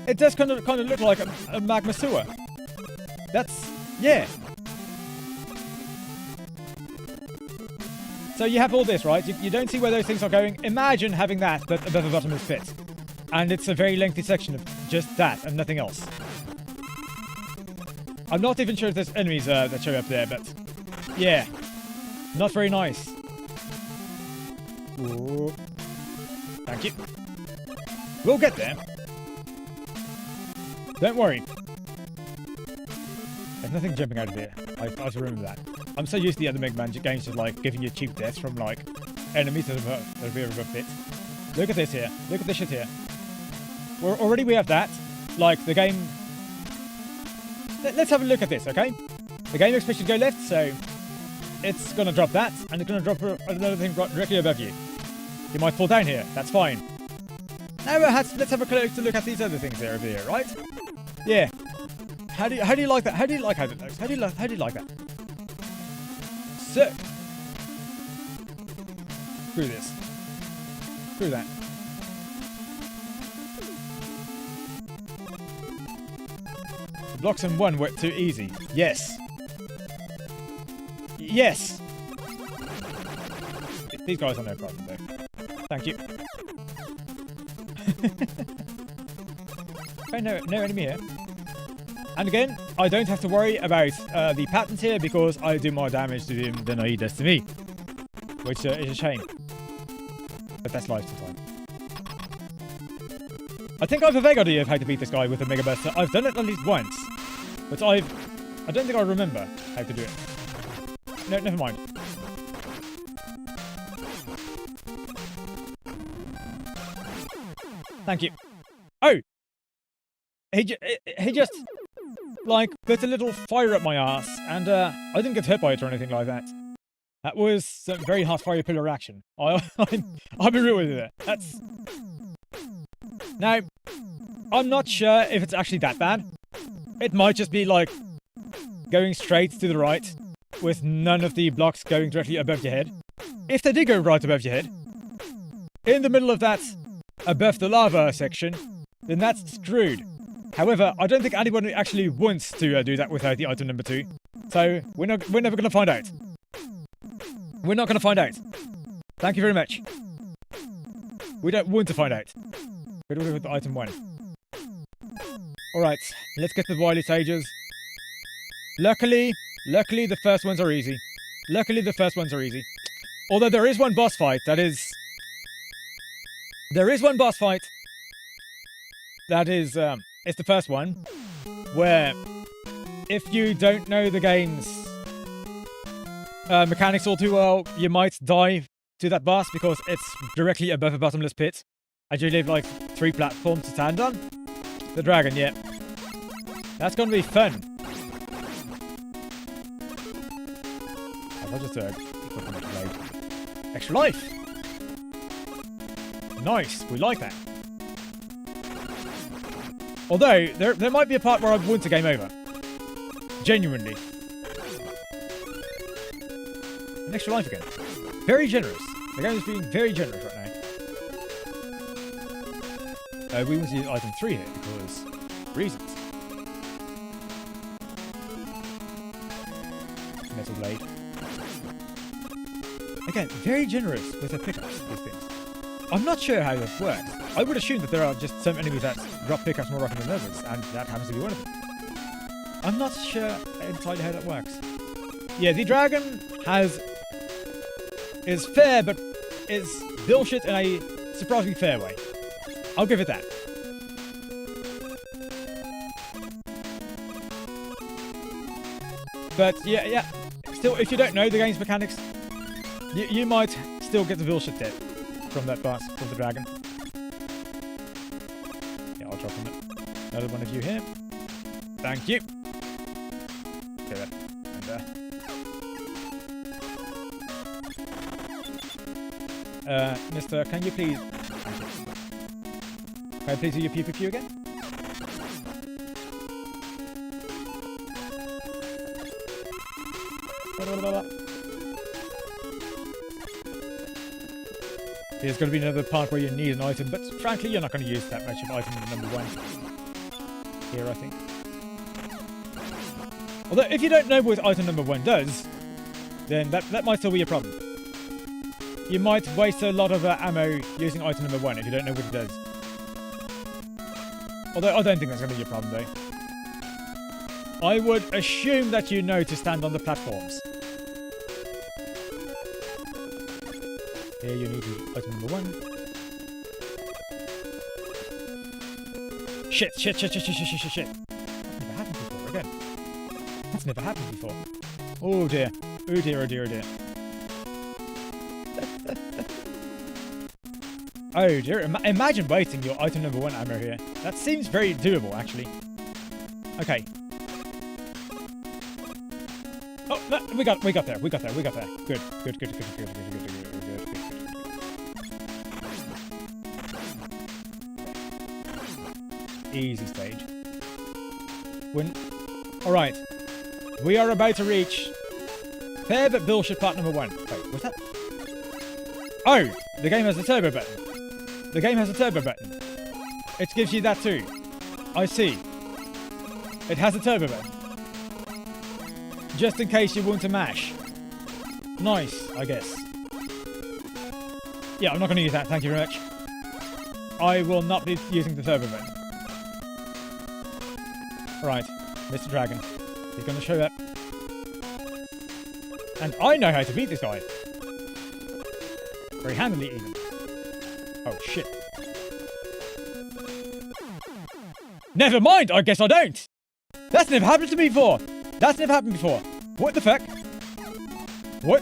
It does kind of look like a magma sewer. That's, yeah. So you have all this, right? You don't see where those things are going. Imagine having that, but above a bottomless pit. And it's a very lengthy section of just that and nothing else. I'm not even sure if there's enemies that show up there, but yeah. Not very nice. Ooh. Thank you. We'll get there. Don't worry. There's nothing jumping out of here. I have to remember that. I'm so used to the other Mega Man games just like giving you cheap deaths from like enemies that are very above pit. Look at this here. Look at this shit here. Already we have that. Like the game. Let's have a look at this, okay? The game expects you to go left, so it's gonna drop that, and it's gonna drop another thing directly above you. You might fall down here. That's fine. Now let's have a closer look at these other things there over here, right? Yeah. How do you like that? How do you like how it looks? How do you like that? So, screw this. Screw that. The blocks in one were too easy. Yes. Yes. These guys are no problem though. Thank you. Okay, no enemy here. And again, I don't have to worry about the patterns here because I do more damage to him than he does to me. Which is a shame. But that's life sometimes. I think I have a vague idea of how to beat this guy with a Mega Burst. I've done it at least once. But I don't think I remember how to do it. No, never mind. Thank you. Oh! He just, like, put a little fire up my ass, and I didn't get hurt by it or anything like that. That was some very hot fire pillar action. I'll be real with you there. That's... Now, I'm not sure if it's actually that bad. It might just be, like, going straight to the right, with none of the blocks going directly above your head. If they did go right above your head, in the middle of that, above the lava section, then that's screwed. However, I don't think anyone actually wants to do that without the item number 2. So, we're never going to find out. We're not going to find out. Thank you very much. We don't want to find out. We're going with the item 1. Alright, let's get to the wily stages. Luckily, the first ones are easy. Although there is one boss fight that is... it's the first one, where if you don't know the game's mechanics all too well, you might die to that boss because it's directly above a bottomless pit, and you leave like 3 platforms to stand on. The dragon, yeah. That's gonna be fun. I'll just extra life. Nice, we like that. Although, there might be a part where I want to game over. Genuinely. An extra life again. Very generous. The game is being very generous right now. We want to use item 3 here because reasons. Metal blade. Again, very generous with the pickups, these things. I'm not sure how this works. I would assume that there are just some enemies that drop pickups more often than others, and that happens to be one of them. I'm not sure entirely how that works. Yeah, the dragon is fair, but is bullshit in a surprisingly fair way. I'll give it that. But yeah. Still, if you don't know the game's mechanics, you might still get the bullshit dead from that boss, from the dragon. drop another one of you here. Thank you. Okay, there. And there. Mister, can you please... Can I please do your pew pew pew again? There's going to be another part where you need an item, but frankly, you're not going to use that much of item number 1 here, I think. Although, if you don't know what item number 1 does, then that might still be a problem. You might waste a lot of ammo using item number 1 if you don't know what it does. Although, I don't think that's going to be a problem, though. I would assume that you know to stand on the platforms. Here you need item number 1. Shit. That's never happened before, again. That's never happened before. Oh dear. Oh dear. Oh dear. Imagine wasting your item number 1 ammo here. That seems very doable, actually. Okay. Oh, no, we got there. Good. Easy stage. Alright. We are about to reach fair but bullshit part number 1. Wait, what's that? Oh! The game has a turbo button. It gives you that too. I see. It has a turbo button. Just in case you want to mash. Nice, I guess. Yeah, I'm not going to use that, thank you very much. I will not be using the turbo button. Right, Mr. Dragon. He's going to show up. And I know how to beat this guy. Very handily, even. Oh, shit. Never mind, I guess I don't. That's never happened to me before. What the fuck? What?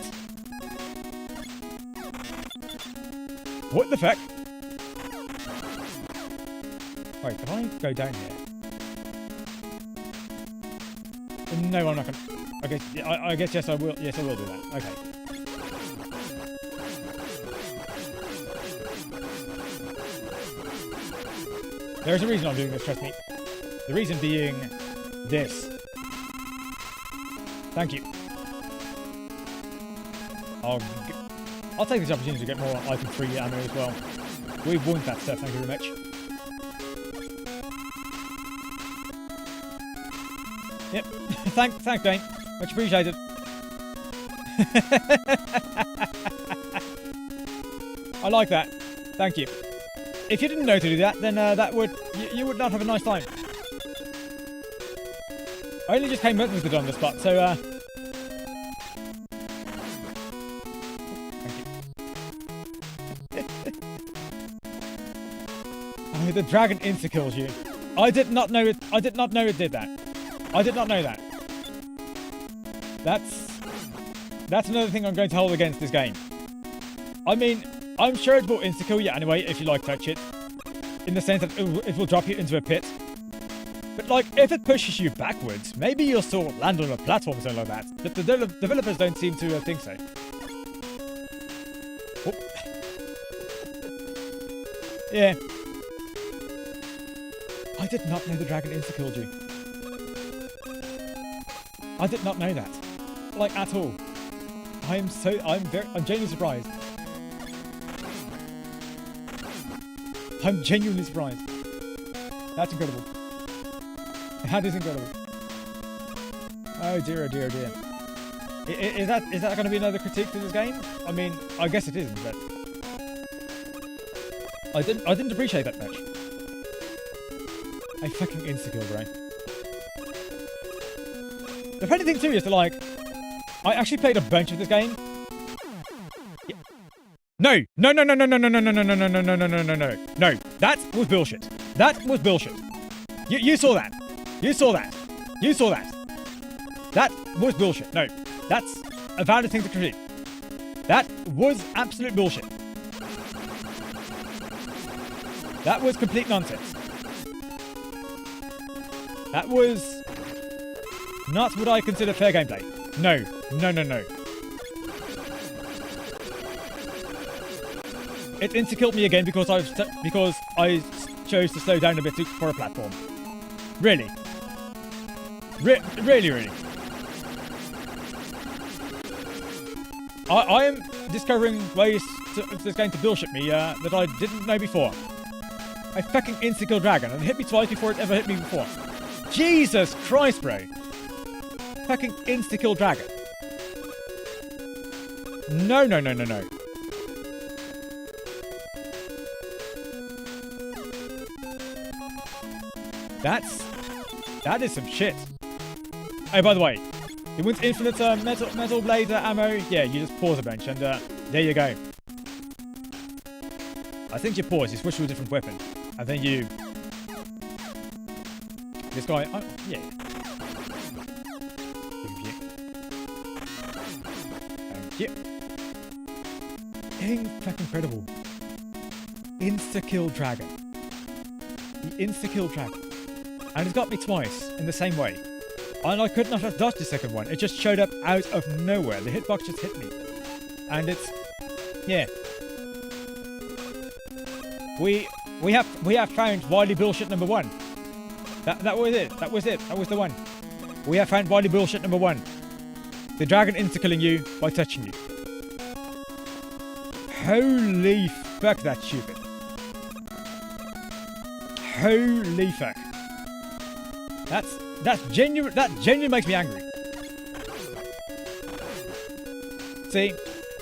What the fuck? Wait, can I go down here? No, I'm not gonna. I guess yes, I will. Yes, I will do that. Okay. There's a reason I'm doing this, trust me. The reason being this. Thank you. I'll take this opportunity to get more item 3 ammo as well. We want that stuff, thank you very much. Yep. Thanks, Dane. Much appreciated. I like that. Thank you. If you didn't know to do that, then you would not have a nice time. I only just came up with it on the spot, so thank you. Oh, the dragon insta-kills you. I did not know it did that. I did not know that. That's another thing I'm going to hold against this game. I mean, I'm sure it will insta-kill you anyway if you touch it. In the sense that it will drop you into a pit. But if it pushes you backwards, maybe you'll still land on a platform or something like that. But the developers don't seem to think so. Oh. Yeah. I did not know the dragon insta-killed you. I did not know that. At all. I'm genuinely surprised. I'm genuinely surprised. That's incredible. That is incredible. Oh dear, oh dear, oh dear. Is that going to be another critique to this game? I mean, I guess it isn't, but I didn't appreciate that much. I fucking insta-kill, bro. The funny thing too is that I actually played a bunch of this game. Yeah. No, that was bullshit. That was bullshit. You saw that. You saw that. That was bullshit. No, that's a valid thing to critique. That was absolute bullshit. That was complete nonsense. That was not what I consider fair gameplay. No. It insta-killed me again because I chose to slow down a bit for a platform. Really. Really. I am discovering ways this game to bullshit me that I didn't know before. I fucking insta-kill dragon and it hit me twice before it ever hit me before. Jesus Christ, bro. Fucking insta-kill dragon. No. That is some shit. Oh, by the way, you want infinite metal blade ammo? Yeah, you just pause a bunch and there you go. I think you pause, you switch to a different weapon. And then you... This guy... Oh, yeah. Thank you. Incredible. Insta-kill dragon. The insta-kill dragon. And it's got me twice in the same way. And I could not have dodged the second one. It just showed up out of nowhere. The hitbox just hit me. And it's... Yeah. We have found Wily bullshit number 1. That was it. That was the one. We have found Wily bullshit number 1. The dragon insta-killing you by touching you. Holy fuck, that's stupid. Holy fuck. That genuinely makes me angry. See,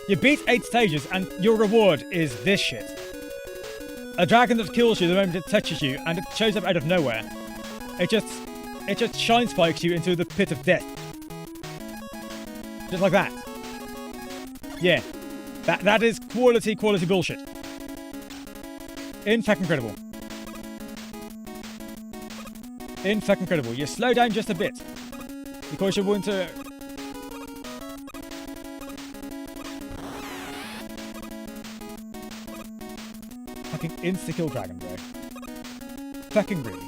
you beat 8 stages and your reward is this shit. A dragon that kills you the moment it touches you and it shows up out of nowhere. It just shine spikes you into the pit of death. Just like that. Yeah. That is quality bullshit. In fucking incredible. In fucking incredible. You slow down just a bit. Because you want to... Fucking insta-kill dragon, bro. Fucking really.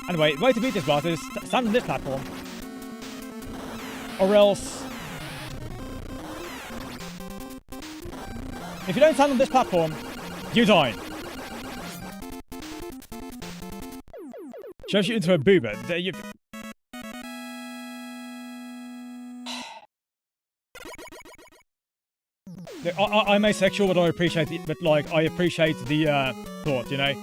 Anyway, the way to beat this boss is stand on this platform. Or else... If you don't stand on this platform, you die. Shoves you into a boober. I'm asexual, but I appreciate it. But like, I appreciate the thought. You know,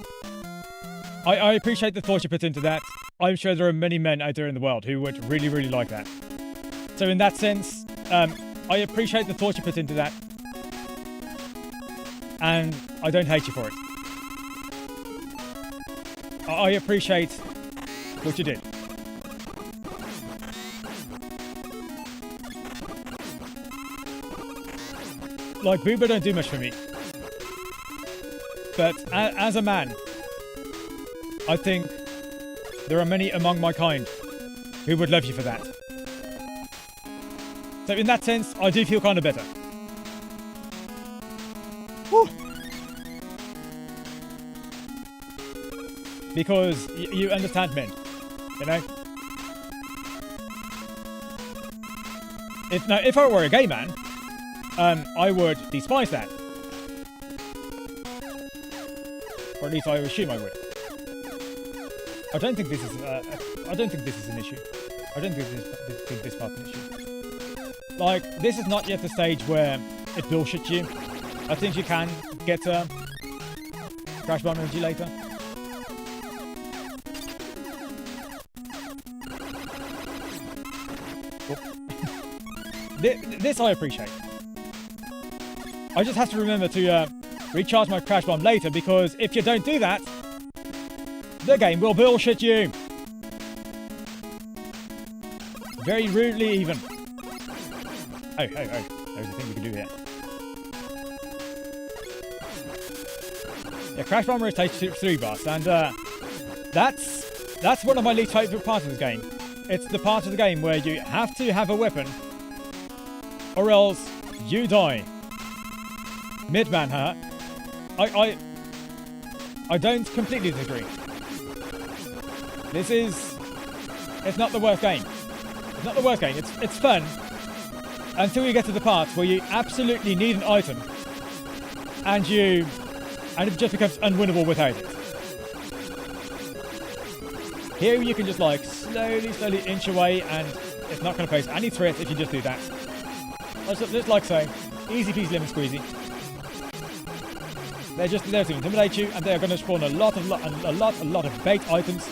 I appreciate the thought you put into that. I'm sure there are many men out there in the world who would really, really like that. So in that sense, I appreciate the thought you put into that, and I don't hate you for it. I appreciate what you did. Like, Booba don't do much for me. But as a man, I think there are many among my kind who would love you for that. So in that sense, I do feel kind of better. Whew. Because you understand men, you know? If I were a gay man, I would despise that. Or at least I assume I would. I don't think this is an issue. I don't think this part's an issue. Like, this is not yet the stage where it bullshits you. I think you can get crash bomb energy later. This I appreciate. I just have to remember to recharge my crash bomb later, because if you don't do that, the game will bullshit you. Very rudely even. Oh. There's a thing we can do here. Yeah, crash bomb rotates 3 bars, and that's one of my least favourite parts of this game. It's the part of the game where you have to have a weapon, or else you die. Midman, huh? I don't completely disagree. It's not the worst game. It's not the worst game. It's fun until you get to the part where you absolutely need an item and it just becomes unwinnable without it. Here you can just like slowly inch away, and it's not going to pose any threat if you just do that. Just like so. Easy peasy lemon squeezy. They're just there to intimidate you, and they're going to spawn a lot of bait items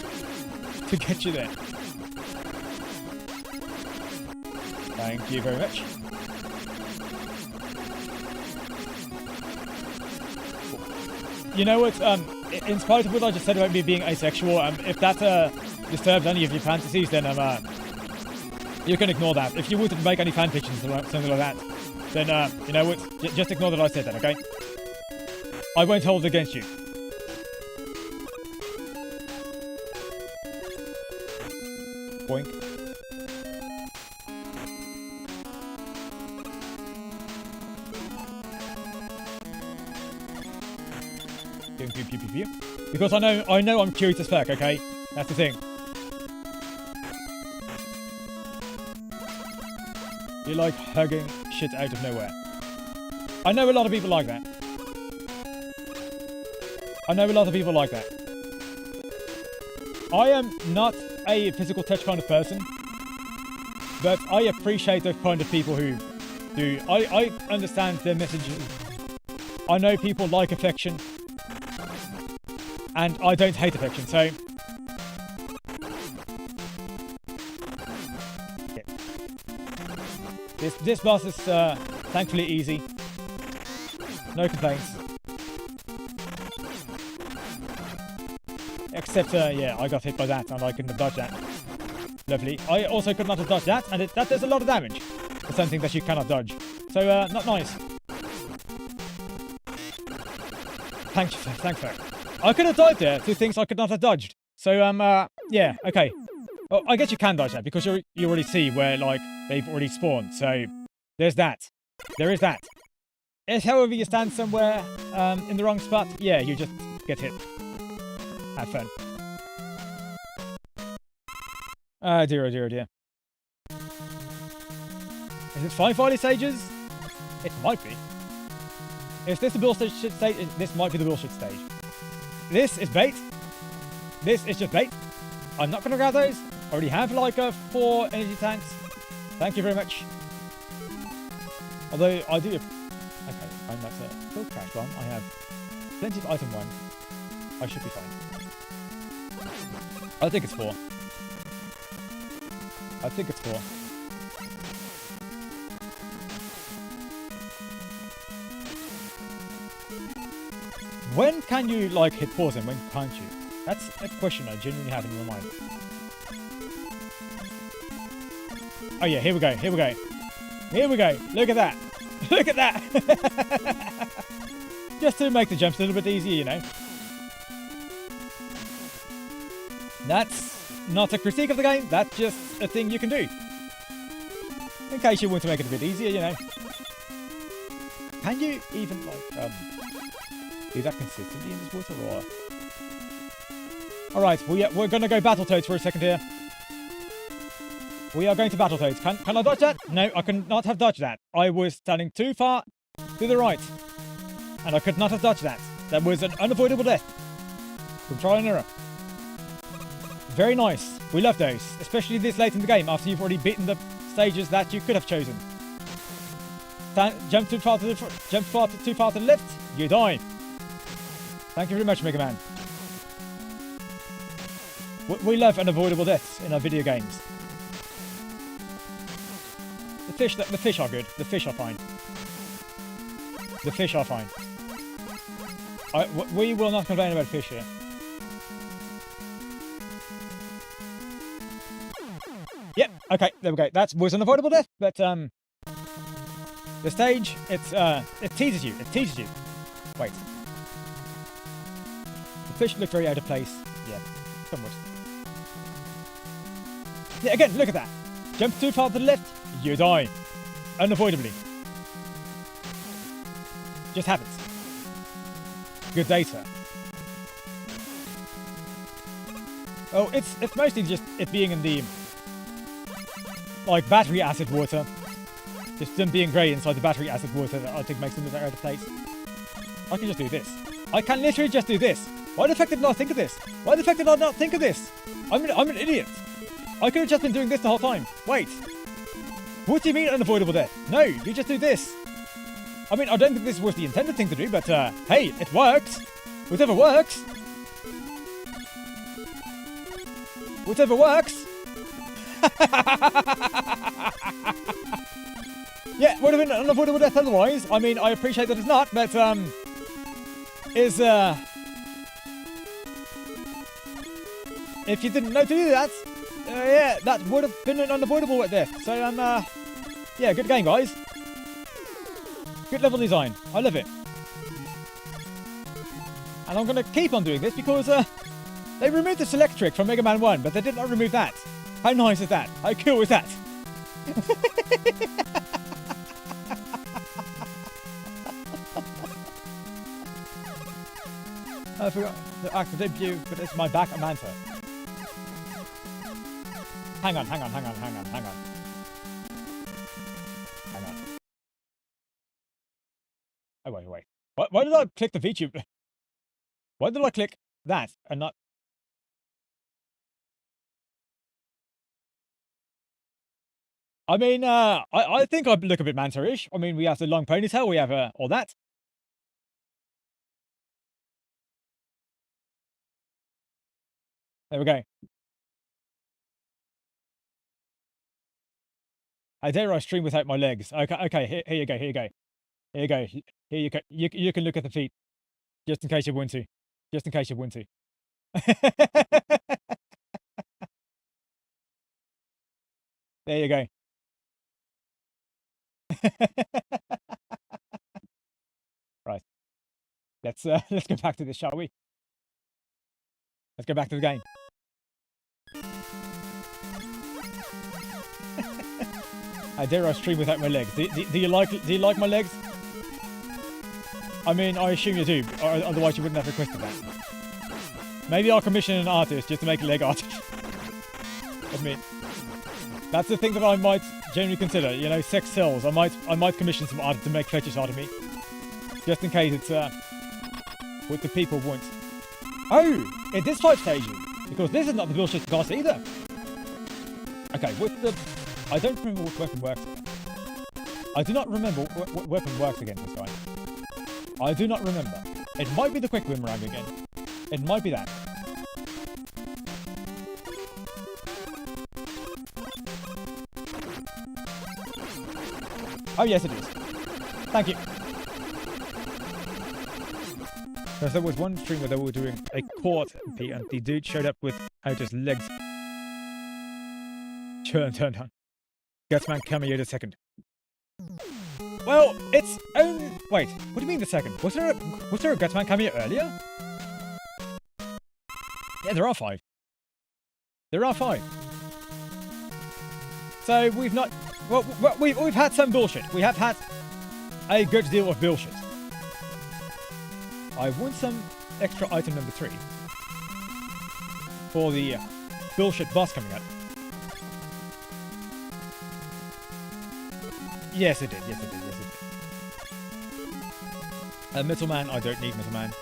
to get you there. Thank you very much. You know what? In spite of what I just said about me being asexual, if that disturbs any of your fantasies, then you can ignore that. If you wouldn't make any fan fictions or something like that, then you know what? Just ignore that I said that, okay? I won't hold it against you. Boink. Pew, pew, pew, pew. Because I know I'm cute as fuck, okay? That's the thing. You like hugging shit out of nowhere. I know a lot of people like that. I am not a physical touch kind of person, but I appreciate those kind of people who do. I understand their messages. I know people like affection, and I don't hate affection, so... Yeah. This boss is thankfully easy. No complaints. Except, yeah, I got hit by that, and I couldn't have dodged that. Lovely. I also could not have dodged that, and that does a lot of damage for something that you cannot dodge. So, not nice. Thanks, sir. I could have died there to things I could not have dodged. So, yeah, okay. Well, I guess you can dodge that, because you already see where, like, they've already spawned. So, there's that. There is that. If, however, you stand somewhere in the wrong spot, yeah, you just get hit. Have fun. Oh dear, oh dear, oh dear. Is it 5 Valley stages? It might be. Is this the bullshit stage? This might be the bullshit stage. This is bait. This is just bait. I'm not going to grab those. I already have like 4 energy tanks. Thank you very much. Although I do... Okay, I'm not a full crash bomb. I have plenty of item 1. I should be fine. I think it's 4. I think it's 4. When can you, like, hit pause and when can't you? That's a question I genuinely have in my mind. Oh yeah, here we go, here we go. Here we go, look at that. Look at that. Just to make the jumps a little bit easier, you know. That's not a critique of the game, that's just a thing you can do. In case you want to make it a bit easier, you know. Can you even, like, do that consistently in this water, or... Alright, we're going to go Battletoads for a second here. We are going to Battletoads. Can I dodge that? No, I could not have dodged that. I was standing too far to the right. And I could not have dodged that. That was an unavoidable death. From trial and error. Very nice. We love those. Especially this late in the game, after you've already beaten the stages that you could have chosen. Jump too far to the left, you die. Thank you very much, Mega Man. We love unavoidable deaths in our video games. The fish are good. The fish are fine. The fish are fine. We will not complain about fish here. Yep. Okay. There we go. That was an avoidable death, but the stage it teases you. It teases you. Wait. The fish look very out of place. Yeah. Somewhat. Yeah, again, look at that. Jump too far to the left, you die. Unavoidably. Just happens. Good data. Oh, it's mostly just it being in the, like, battery acid water. Just them being grey inside the battery acid water that I think makes them look out of place. I can just do this. I can literally just do this. Why the fuck did I not think of this? Why the fuck did I not think of this? I'm an idiot. I could have just been doing this the whole time. Wait. What do you mean unavoidable death? No, you just do this. I mean, I don't think this was the intended thing to do, but hey, it works. Whatever works. Whatever works. Yeah, would have been unavoidable death otherwise. I mean, I appreciate that it's not, but if you didn't know to do that, yeah, that would have been an unavoidable death. So yeah, good game, guys. Good level design. I love it. And I'm gonna keep on doing this because they removed the select trick from Mega Man 1, but they did not remove that. How nice is that? How cool is that? I forgot the actor debut, but it's my back Manta. Hang on. Hang on. Oh, wait. Why did I click the VTube? Why did I click that and not... I mean, I think I look a bit Manta-ish. I mean, we have the long ponytail, we have all that. There we go. How dare I stream without my legs? Okay, here you go. Here you can look at the feet. Just in case you want to. There you go. Right. Let's go back to this, shall we? Let's go back to the game. How dare I stream without my legs? Do you like my legs? I mean, I assume you do, or otherwise you wouldn't have requested that. Maybe I'll commission an artist just to make a leg art of me. That's the thing that I might genuinely consider. You know, sex sells. I might commission some artists to make fetish out of me, just in case it's what the people want. Oh, it is 5 stages because this is not the bullshit class either. Okay, with the... I don't remember what weapon works. I do not remember what weapon works against this guy. I do not remember. It might be the quick boomerang again. It might be that. Oh yes, it is. Thank you. Because there was one stream where they were doing a court MP and the dude showed up without his legs. Turn. Gutsman cameo the second. Well, it's only... Wait, what do you mean the second? Was there a Gutsman cameo earlier? Yeah, there are 5. There are 5. So we've not... Well, we've had some bullshit. We have had a good deal of bullshit. I want some extra item number 3 for the bullshit boss coming up. Yes, it did. Metal Man, I don't need Metal Man.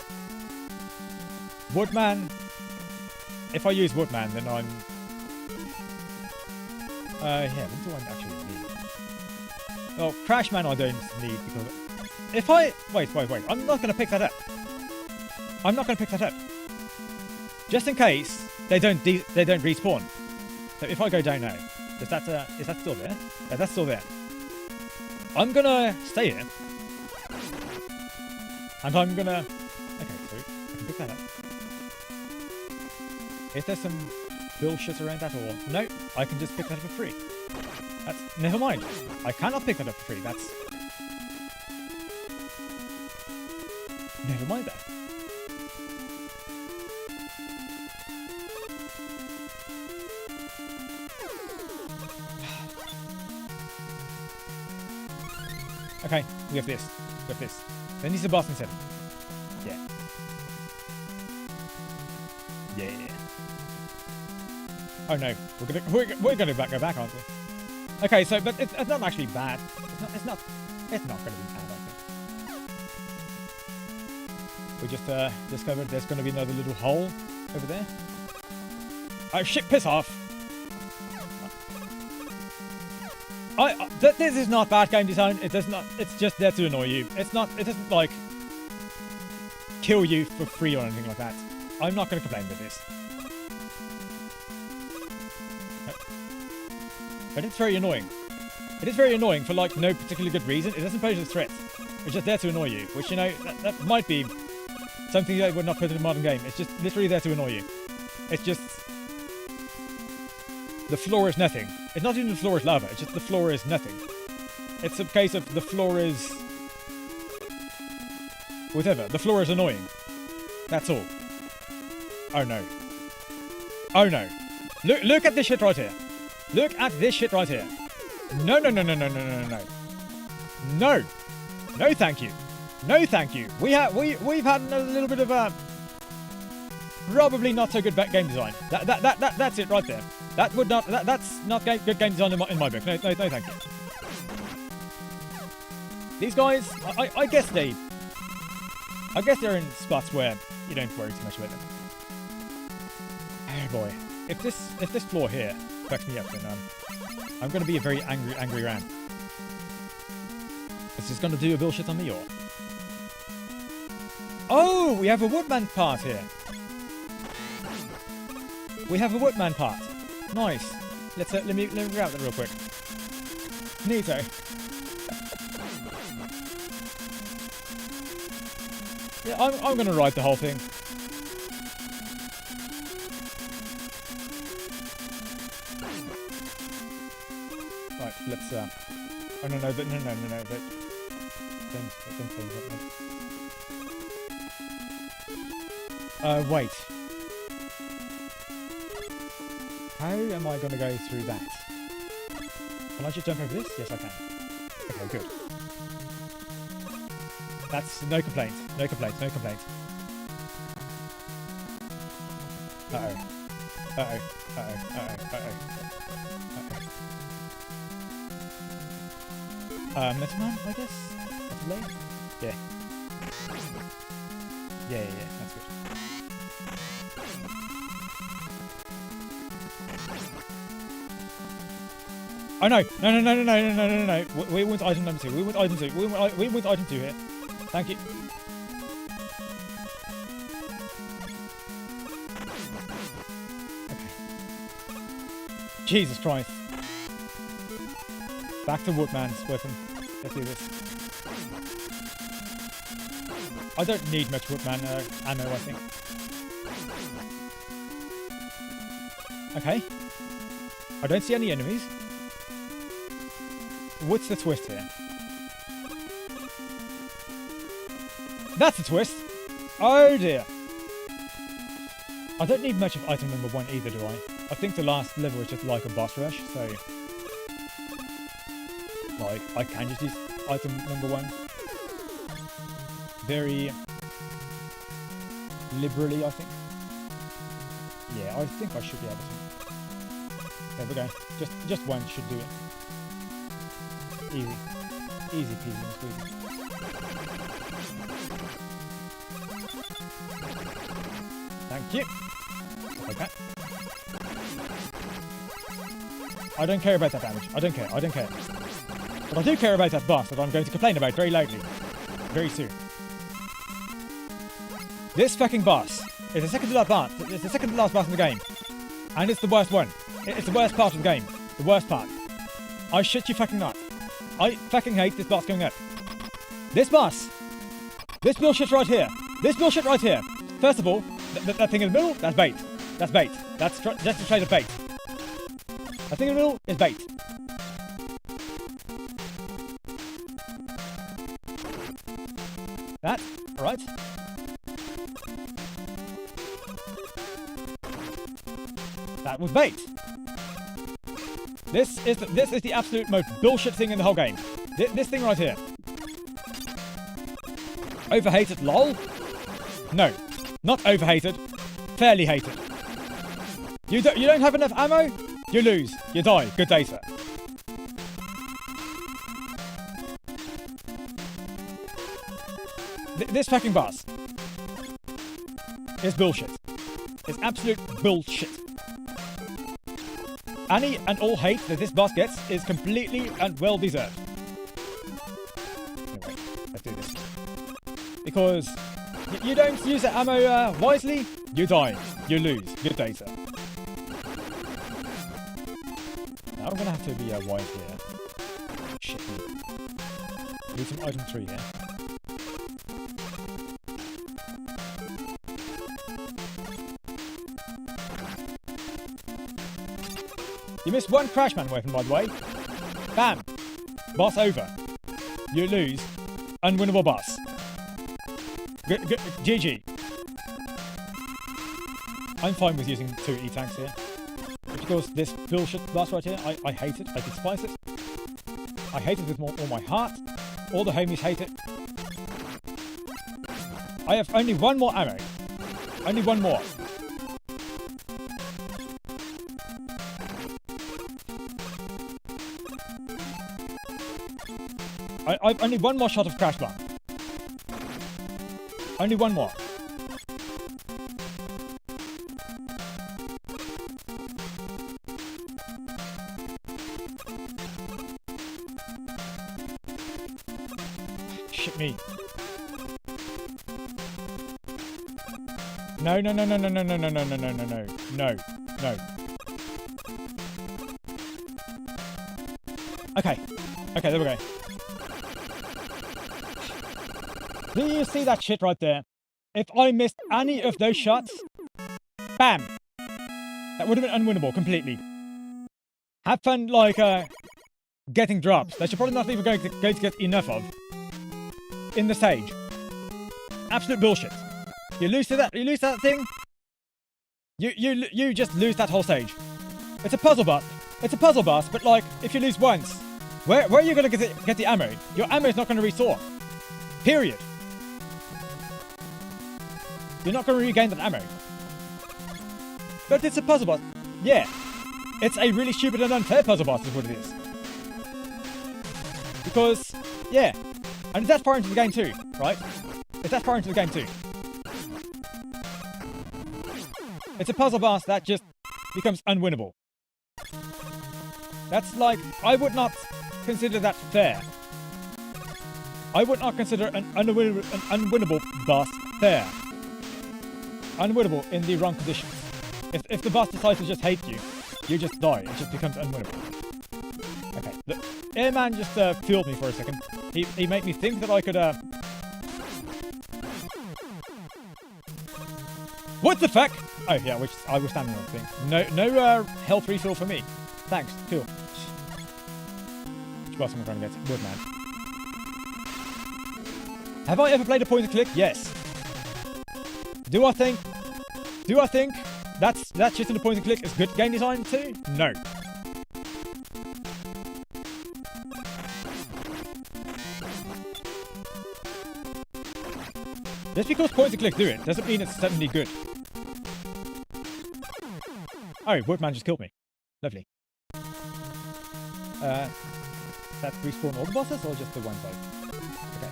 Woodman, if I use Woodman, then I'm... yeah, what do I actually need? Oh, Crashman I don't need because... If I... Wait. I'm not going to pick that up. Just in case they don't respawn. So if I go down now, is that still there? Yeah, that's still there. I'm gonna stay here. And I'm gonna... Okay, so I can pick that up. Is there some bullshit around that or... No, I can just pick that up for free. That's... Never mind. I cannot pick that up for free. That's... Never mind that. Okay, we have this. Then he's the boss in 7. Yeah. Oh no, we're gonna go back, aren't we? Okay, so but it's not actually bad. It's not gonna be bad, I think. We just discovered there's gonna be another little hole over there. Oh shit! Piss off! This is not bad game design. It does not. It's just there to annoy you. It's not. It doesn't like kill you for free or anything like that. I'm not going to complain with this. But it's very annoying. It is very annoying for like no particularly good reason. It doesn't pose a threat. It's just there to annoy you, which you know that might be something that would not put in a modern game. It's just literally there to annoy you. It's just the floor is nothing. It's not even the floor is lava. It's just the floor is nothing. It's a case of the floor is whatever. The floor is annoying. That's all. Oh no. Oh no. Look at this shit right here. Look at this shit right here. No, no, no, no, no, no, no, no, no. No. No, thank you. No, thank you. We've had a little bit of a probably not so good game design. That's it right there. That's not good game design in my book. No, thank you. These guys, I guess they're in spots where you don't worry too much about them. Oh boy, if this floor here fucks me up, then I'm going to be a very angry ram. Is this going to do a bullshit on me or? Oh, we have a woodman part here. We have a woodman part. Nice. Let me grab that real quick. Neato. Yeah, I'm gonna ride the whole thing. Right, let's oh no, but no. Don't say that. Wait. How am I gonna go through that? Can I just jump over this? Yes, I can. Okay, good. That's no complaint. No complaint. No complaint. Uh-oh. Uh-oh. Uh-oh. Uh-oh. Uh-oh. Netherman, I guess? That's late? Yeah. Yeah. That's good. Oh no! No. We want item number 2. We want item 2. We want item 2 here. Thank you. Okay. Jesus Christ. Back to Woodman's weapon. Let's do this. I don't need much Woodman ammo, I think. Okay. I don't see any enemies. What's the twist here? That's a twist! Oh dear! I don't need much of item number 1 either, do I? I think the last level is just like a boss rush, so... like, I can just use item number 1. Very... liberally, I think. Yeah, I think I should be able to. There we go. Just 1 should do it. Easy. Easy peasy and squeezy. Thank you. Okay. I don't care about that damage. I don't care. But I do care about that boss that I'm going to complain about very loudly. Very soon. This fucking boss is the second to last boss. It's the second to last boss in the game. And it's the worst one. It's the worst part of the game. The worst part. I shit you fucking not. I fucking hate this boss coming up. This boss. This bullshit right here. This bullshit right here. First of all, that thing in the middle, that's bait. That's bait. That's a straight up bait. That thing in the middle is bait. That, alright. That was bait. This is the absolute most bullshit thing in the whole game. This thing right here. Overhated, lol? No. Not overhated. Fairly hated. You don't have enough ammo? You lose. You die. Good day, sir. This fucking boss is bullshit. It's absolute bullshit. Any and all hate that this boss gets is completely and well deserved. Anyway, let's do this. Because you don't use the ammo wisely, you die. You lose. Good day, sir. Now I'm gonna have to be wise here. Shit. Need some item 3 here. You missed one Crashman weapon, by the way. Bam! Boss over. You lose. Unwinnable boss. GG. I'm fine with using 2 E-tanks here. Because this bullshit boss right here, I hate it. I despise it. I hate it with all my heart. All the homies hate it. I have only one more ammo. Only one more. I've only one more shot of Crash Bomb. Only one more. Shit me. No. Okay, there we go. Do you see that shit right there? If I missed any of those shots, bam! That would have been unwinnable completely. Have fun, like, getting drops that you're probably not even going to get enough of in the stage. Absolute bullshit. You lose to that. You lose that thing. You just lose that whole stage. It's a puzzle boss. It's a puzzle boss, but like, if you lose once, where are you going to get the ammo? Your ammo is not going to restore. Period. You're not going to regain that ammo. But it's a puzzle boss. Yeah. It's a really stupid and unfair puzzle boss is what it is. Because, yeah. And it's that far into the game too, right? It's that far into the game too. It's a puzzle boss that just becomes unwinnable. That's like, I would not consider that fair. I would not consider an unwinnable boss fair. Unwinnable in the wrong conditions. If the boss decides to just hate you, you just die. It just becomes unwinnable. Okay, the airman just fooled me for a second. He made me think that I could What the fuck? Oh yeah, which I was standing on the thing. No health refill for me. Thanks, cool. Which boss am I trying to get? Woodman. Have I ever played a point and click? Yes. Do I think that's just in the point and click is good game design too? No. Just because point and click do it doesn't mean it's suddenly good. Oh, Woodman just killed me. Lovely. That respawn all the bosses or just the one side? Okay.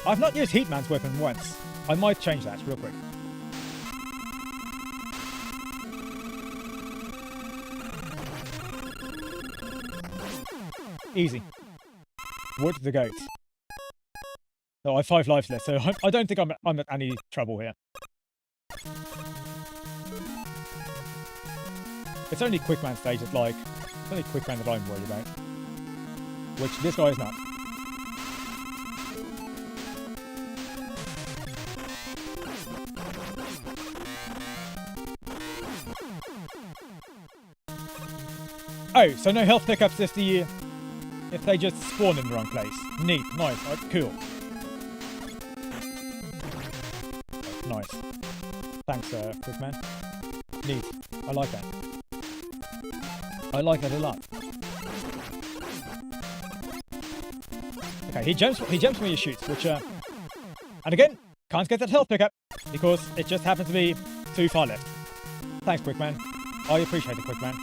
I've not used Heatman's weapon once. I might change that real quick. Easy. Wood the goat. No, I have 5 lives left, so I don't think I'm at any trouble here. It's only Quickman stage that like... It's only Quickman that I'm worried about. Which this guy is not. Oh, so no health pickups if they just spawn in the wrong place. Neat, nice, cool. Nice. Thanks, Quickman. Neat. I like that. I like that a lot. Okay, he jumps when he shoots, which and again, can't get that health pickup because it just happens to be too far left. Thanks, Quickman. I appreciate the Quickman.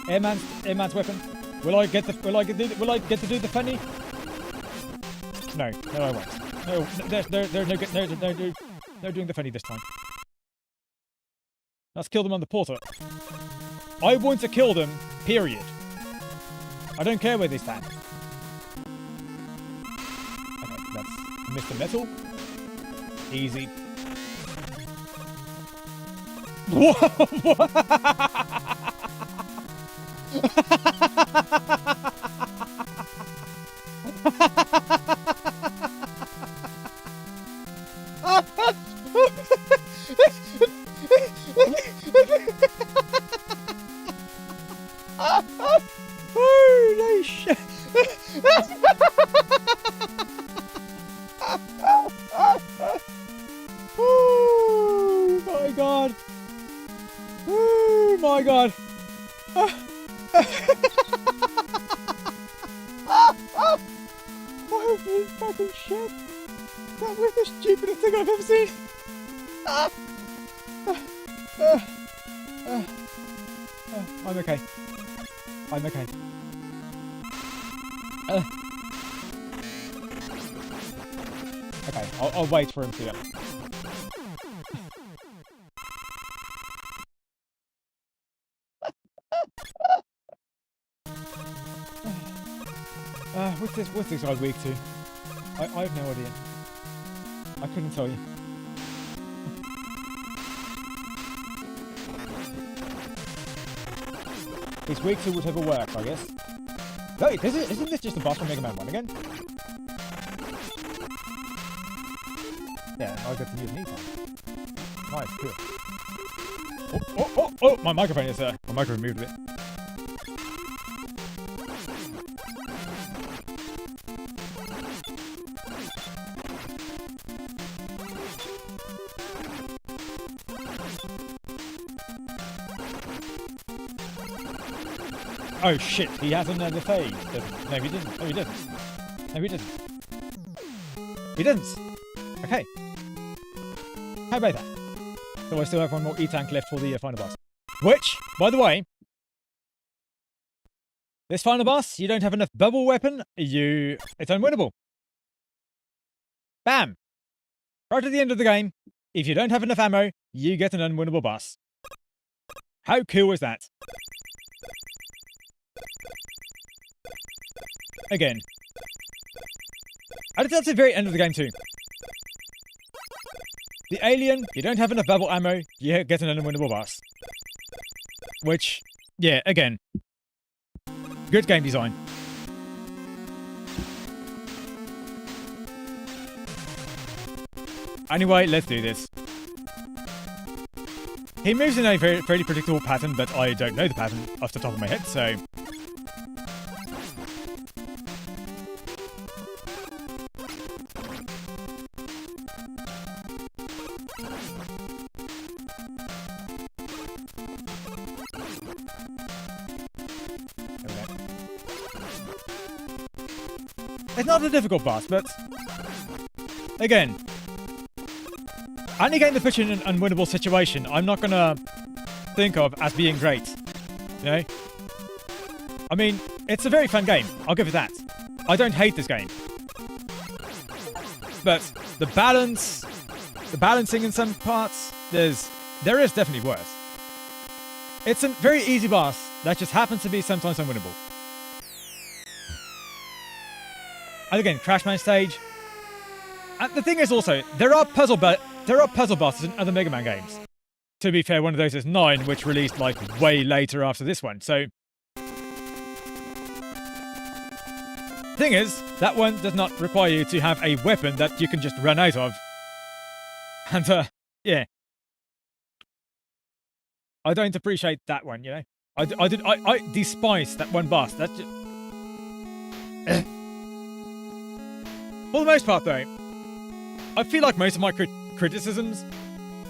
Airman's weapon. Will I get to do the funny? No, I won't. No, they're doing the funny this time. Let's kill them on the portal. I want to kill them, period. I don't care where they stand. Okay, that's Mr. Metal. Easy. Holy shit! Oh my god! Oh my god! Holy fucking shit! That was the stupidest thing I've ever seen! I'm okay. I'm okay. Okay, I'll wait for him to. What's this guy weak to? I have no idea. I couldn't tell you. He's weak to whatever works, I guess. Wait, isn't this just a boss from Mega Man 1 again? Yeah, I got to use an E-Time. Nice, cool. Oh! My microphone is my microphone moved a bit. Oh shit, he has another phase. No, he didn't. No, he didn't. No, he didn't. He didn't! Okay. How about that? So I still have one more E-Tank left for the final boss. Which, by the way, this final boss, you don't have enough bubble weapon, it's unwinnable. Bam! Right at the end of the game, if you don't have enough ammo, you get an unwinnable boss. How cool is that? Again. And that's the very end of the game too. The alien, you don't have enough bubble ammo, you get an unwinnable boss. Which, yeah, again. Good game design. Anyway, let's do this. He moves in a fairly predictable pattern, but I don't know the pattern off the top of my head, so... It's not a difficult boss, but... Again... Any game that puts you in an unwinnable situation, I'm not gonna think of as being great. You know? I mean, it's a very fun game. I'll give it that. I don't hate this game. But the balancing in some parts, there is definitely worse. It's a very easy boss that just happens to be sometimes unwinnable. And again, Crashman stage. And the thing is also, there are puzzle bosses in other Mega Man games. To be fair, one of those is 9, which released like way later after this one. So, thing is, that one does not require you to have a weapon that you can just run out of. And yeah, I don't appreciate that one. You know, I despise that one boss. That just... For the most part, though, I feel like most of my criticisms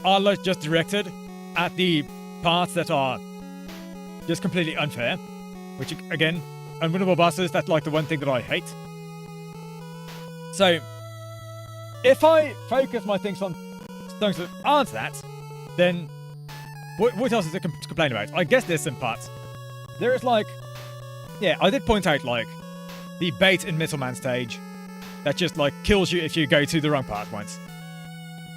are like just directed at the parts that are just completely unfair. Which, again, unwinnable bosses, that's like the one thing that I hate. So, if I focus my things on things that aren't that, then What else is there to complain about? I guess there's some parts. There is like... Yeah, I did point out, like, the bait in Middleman stage that just, like, kills you if you go to the wrong part once.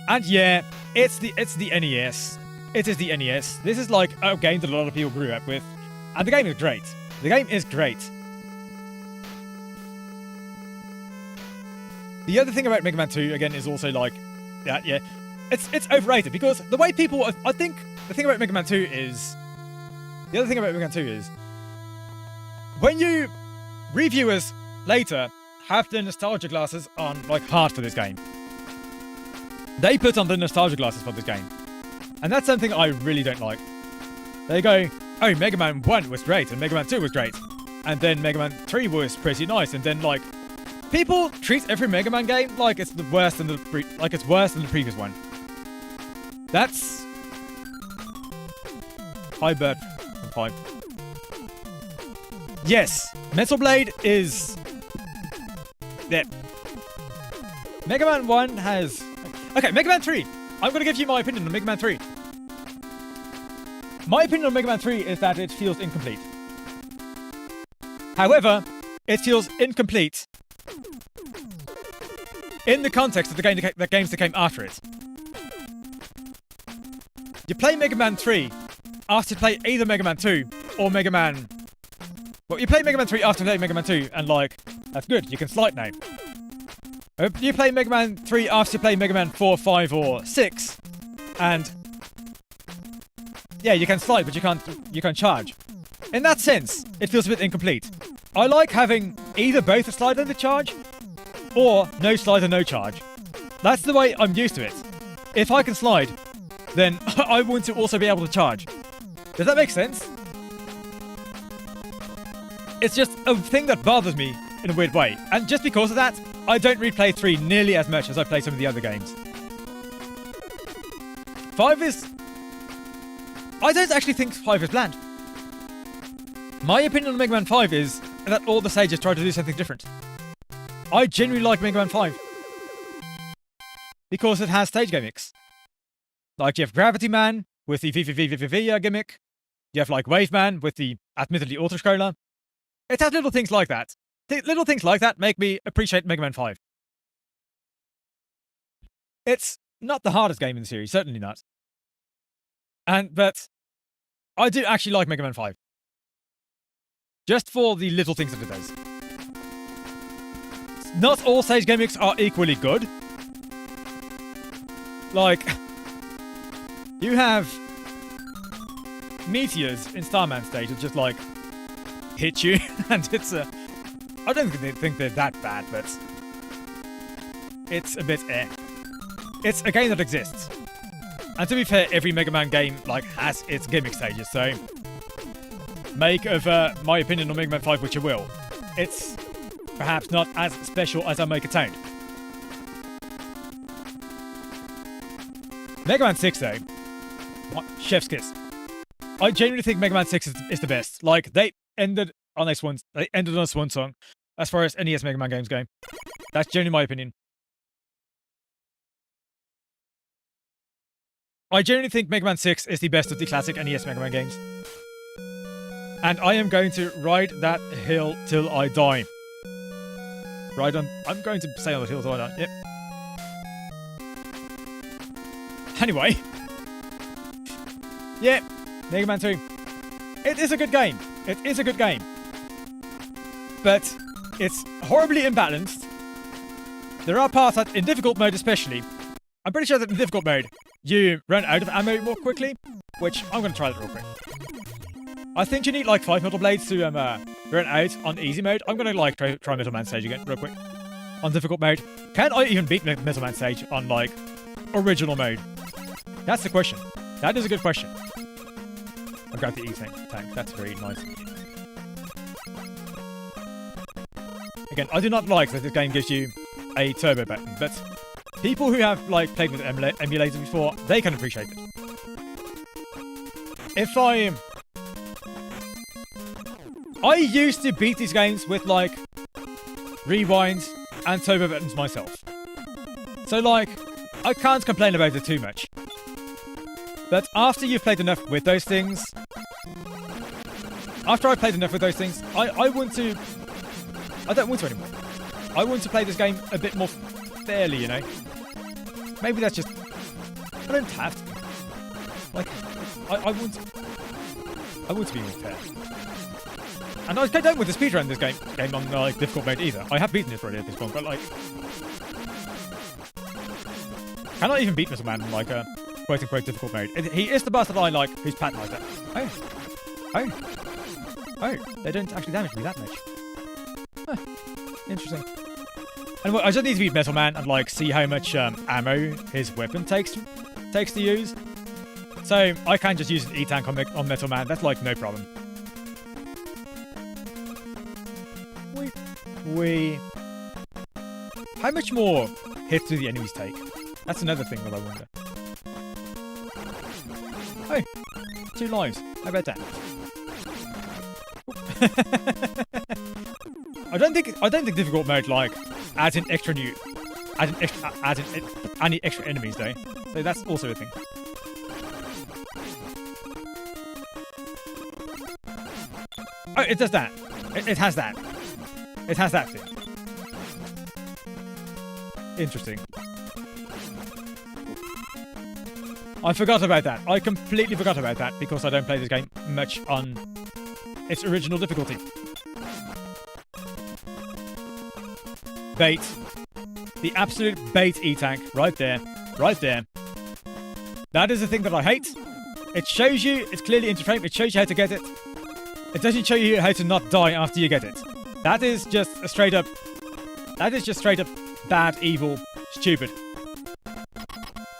And yeah, it's the NES. It is the NES. This is, like, a game that a lot of people grew up with. And the game is great. The game is great. The other thing about Mega Man 2, again, is also, like, that, yeah, it's overrated because the way people... I think the thing about Mega Man 2 is... The other thing about Mega Man 2 is... When you... Reviewers, later, have the nostalgia glasses on, like, hard for this game. They put on the nostalgia glasses for this game. And that's something I really don't like. They go, oh, Mega Man 1 was great, and Mega Man 2 was great. And then Mega Man 3 was pretty nice, and then, like... People treat every Mega Man game like it's the worse than the previous one. That's... High bird from 5. Yes, Metal Blade is... Yeah. Mega Man 1 has... Okay, Mega Man 3. I'm going to give you my opinion on Mega Man 3. My opinion on Mega Man 3 is that it feels incomplete. However, it feels incomplete in the context of the games that came after it. You play Mega Man 3 after you play either Mega Man 2 or Mega Man... Well, you play Mega Man 3 after you play Mega Man 2, and, like, that's good, you can slide now. You play Mega Man 3 after you play Mega Man 4, 5, or 6, and... Yeah, you can slide, but you can't charge. In that sense, it feels a bit incomplete. I like having either both a slide and a charge, or no slide and no charge. That's the way I'm used to it. If I can slide, then I want to also be able to charge. Does that make sense? It's just a thing that bothers me in a weird way. And just because of that, I don't replay 3 nearly as much as I play some of the other games. 5 is... I don't actually think 5 is bland. My opinion on Mega Man 5 is that all the stages try to do something different. I genuinely like Mega Man 5. Because it has stage gimmicks. Like, you have Gravity Man with the VVVVV gimmick. You have, like, Wave Man with the, admittedly, auto-scroller. It has little things like that. Little things like that make me appreciate Mega Man 5. It's not the hardest game in the series, certainly not. But I do actually like Mega Man 5. Just for the little things that it does. Not all stage gimmicks are equally good. Like, you have meteors in Starman stage that just, like, hit you, and it's a... I don't think they're that bad, but it's a bit eh. It's a game that exists. And to be fair, every Mega Man game, like, has its gimmick stages, so make of my opinion on Mega Man 5 what you will. It's perhaps not as special as I make it sound. Mega Man 6, though. What? Chef's kiss. I genuinely think Mega Man 6 is the best. Like, they ended on a swan song as far as NES Mega Man games go. That's genuinely my opinion. I genuinely think Mega Man 6 is the best of the classic NES Mega Man games. And I am going to ride that hill till I die. I'm going to say on the hill till I die. Yep. Anyway. Yeah, Mega Man 2. It is a good game. It is a good game. But it's horribly imbalanced. There are parts that, in difficult mode especially, I'm pretty sure that in difficult mode, you run out of ammo more quickly, which I'm going to try that real quick. I think you need like 5 Metal Blades to run out on easy mode. I'm going to like try Metal Man stage again real quick. On difficult mode. Can I even beat Metal Man stage on like original mode? That's the question. That is a good question. I'll grab the E-tank. That's very nice. Again, I do not like that this game gives you a turbo button, but people who have like played with emulators before, they can appreciate it. If I used to beat these games with like rewinds and turbo buttons myself. So like, I can't complain about it too much. But after you've played enough with those things... After I've played enough with those things, I want to... I don't want to anymore. I want to play this game a bit more fairly, you know? Maybe that's just... I don't have to. Like, I want to... I want to be more fair. And I don't want to speedrun this game on, like, difficult mode either. I have beaten it already at this point, but, like... Can I even beat Netherman in, like, a quote-unquote difficult mode? He is the bastard I like who's pattern like that. Oh, they don't actually damage me that much. Huh. Interesting. And I just need to beat Metal Man and like see how much ammo his weapon takes to use. So I can just use an E-Tank on Metal Man. That's like no problem. How much more hits do the enemies take? That's another thing that I wonder. Oh, 2 lives. How about that? I don't think difficult mode like adds in any extra enemies though. So that's also a thing. Oh, it does that. It has that. It has that thing. Interesting. I forgot about that. I completely forgot about that because I don't play this game much on its original difficulty. Bait. The absolute bait E-Tank. Right there. Right there. That is the thing that I hate. It shows you, it's clearly interframe, it shows you how to get it. It doesn't show you how to not die after you get it. That is just a straight up... That is just straight up bad, evil, stupid.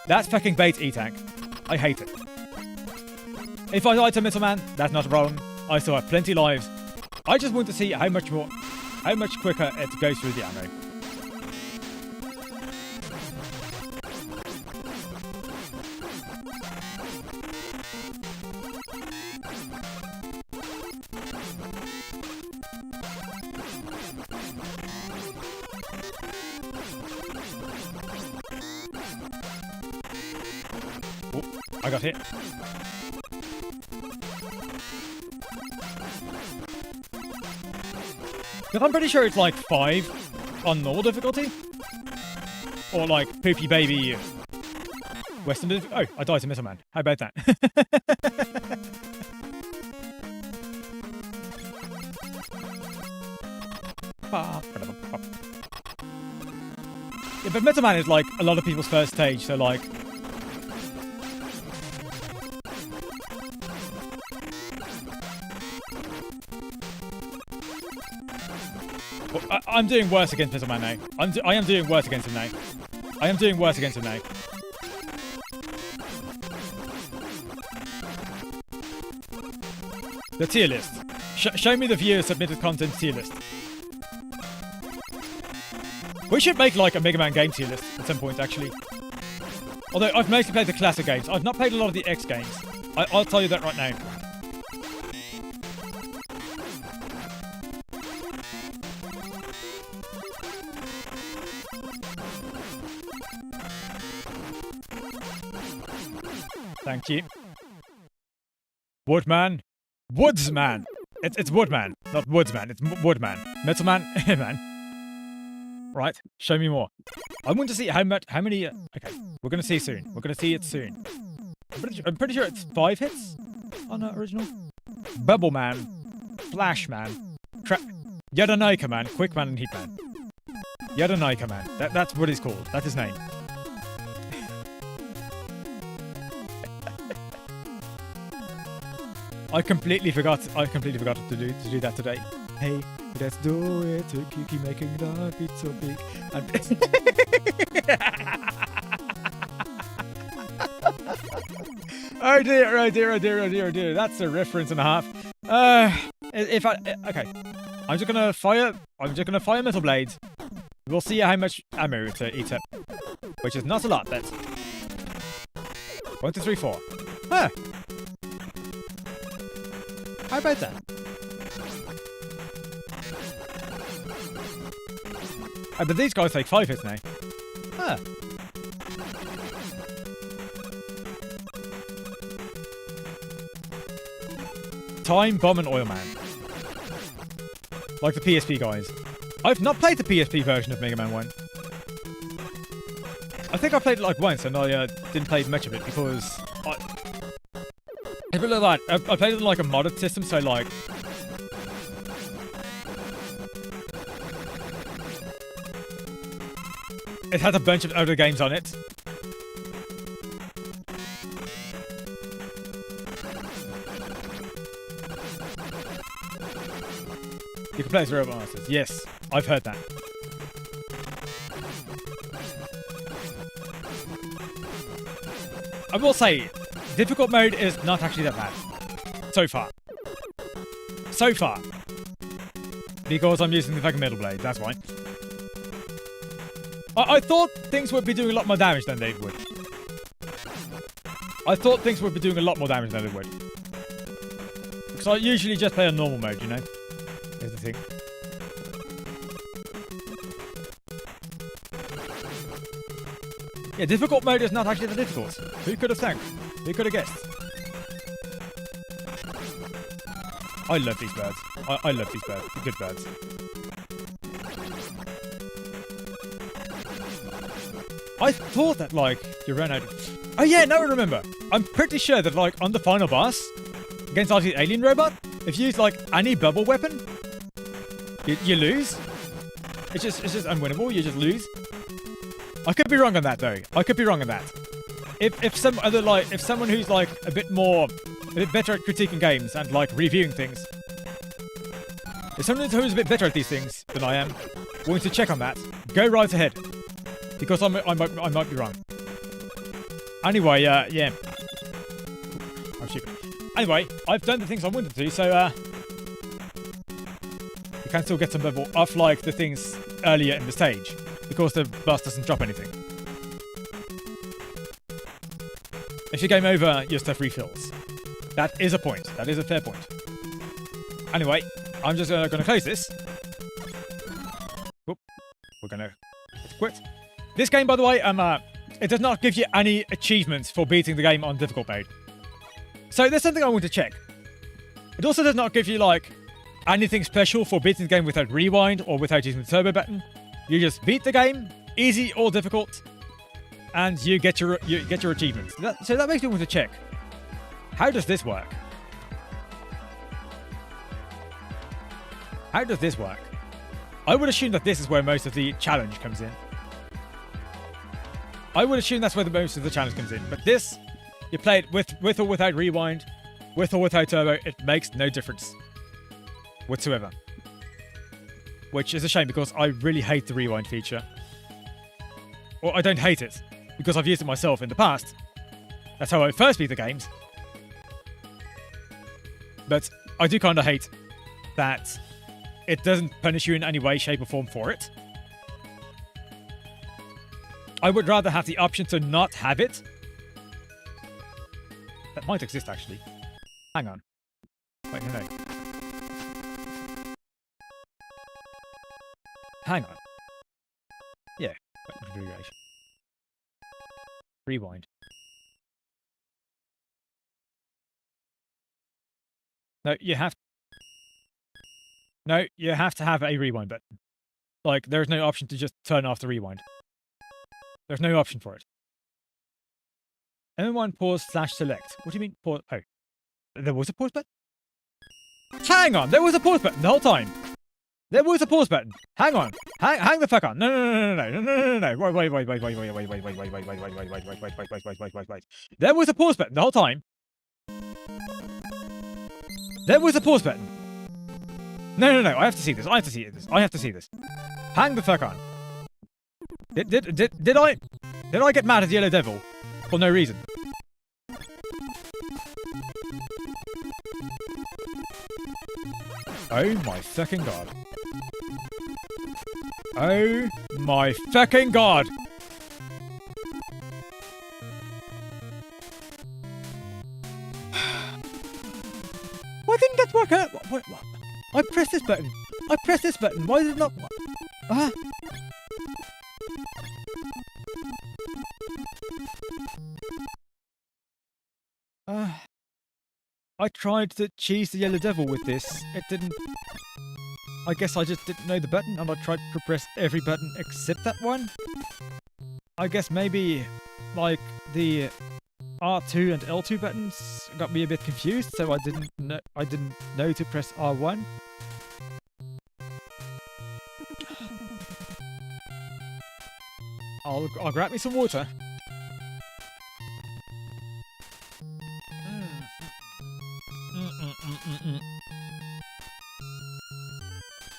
That's fucking bait E-Tank. I hate it. If I die to Metal Man, that's not a problem. I still have plenty lives. I just want to see how much quicker it goes through the ammo. Oh, I got hit. Because I'm pretty sure it's like 5 on normal difficulty. Or like Poopy Baby Western difficulty. Oh, I died to Metal Man. How about that? Yeah, but Metal Man is like a lot of people's first stage, so like... Well, I'm doing worse against Metal Man now. I am doing worse against him now. I am doing worse against him now. The tier list. Show me the viewer submitted content tier list. We should make like a Mega Man game tier list at some point, actually. Although I've mostly played the classic games. I've not played a lot of the X games. I'll tell you that right now. Thank you. Woodman. Woodsman. It's Woodman, not Woodsman. It's Woodman. Metal Man. Man. Right. Show me more. I want to see how many... okay. We're going to see soon. We're going to see it soon. I'm pretty sure it's 5 hits on the original. Bubble Man. Flash Man. Yannapii Man. Quick Man and Heat Man. Yannapii Man. That's what he's called. That's his name. I completely forgot to do that today. Hey, let's do it. Keep making the beat so big. Oh dear, oh dear, oh dear, oh dear, oh dear. That's a reference and a half. Okay. I'm just gonna fire metal blades. We'll see how much ammo to eat up. Which is not a lot, that's 1, 2, 3, 4. Huh. How about that? Oh, but these guys take 5 hits now. Huh. Time Bomb and Oil Man. Like the PSP guys. I've not played the PSP version of Mega Man 1. I think I played it like once and I didn't play much of it because it's a bit like that. I played it on like a modded system, so like it had a bunch of other games on it. You can play as Robot Masters. Yes, I've heard that. I will say, difficult mode is not actually that bad. So far. So far. Because I'm using the fucking Middle Blade, that's why. I thought things would be doing a lot more damage than they would. I thought things would be doing a lot more damage than they would. Because I usually just play on normal mode, you know? Here's the thing. Yeah, difficult mode is not actually that difficult. Who could have thought? Who could have guessed? I love these birds. I love these birds. The good birds. I thought that, like, you ran out of... Oh yeah, now I remember. I'm pretty sure that, like, on the final boss, against the alien robot, if you use, like, any bubble weapon, you lose. It's just unwinnable. You just lose. I could be wrong on that, though. I could be wrong on that. If someone who's, like, a bit better at critiquing games and, like, reviewing things, if someone who's a bit better at these things than I am, wants to check on that, go right ahead. Because I might be wrong. Anyway, yeah. Oh, shit. Anyway, I've done the things I wanted to do, so, you can still get some level off, like, the things earlier in the stage. Because the boss doesn't drop anything. If you game over, your stuff refills. That is a point. That is a fair point. Anyway, I'm just going to close this. Whoop. We're going to quit. This game, by the way, it does not give you any achievements for beating the game on difficult mode. So there's something I want to check. It also does not give you, like, anything special for beating the game without rewind or without using the turbo button. You just beat the game, easy or difficult, and you get your achievements. So that makes me want to check. How does this work? How does this work? I would assume that this is where most of the challenge comes in. I would assume that's where most of the challenge comes in. But this, you play it with or without rewind, with or without turbo, it makes no difference whatsoever. Which is a shame because I really hate the rewind feature. Or I don't hate it, because I've used it myself in the past. That's how I first beat the games. But I do kind of hate that it doesn't punish you in any way, shape or form for it. I would rather have the option to not have it. That might exist, actually. Hang on. Wait, no. Hang on. Yeah. Configuration. Rewind. No, you have... No, you have to have a rewind button. Like, there's no option to just turn off the rewind. There's no option for it. M1 pause / select. What do you mean pause? Oh. There was a pause button? Hang on! There was a pause button the whole time! There was a pause button! Hang on! Hang the fuck on! No. Wait. There was a pause button the whole time! There was a pause button! No. I have to see this. I have to see this. Hang the fuck on. Did I get mad at Yellow Devil for no reason? Oh my fucking god. Oh my fucking god! Why didn't that work out? What? I pressed this button. Why did it not... I tried to cheese the yellow devil with this. It didn't... I guess I just didn't know the button, and I tried to press every button except that one. I guess maybe, like, the R2 and L2 buttons got me a bit confused, so I didn't know to press R1. I'll grab me some water.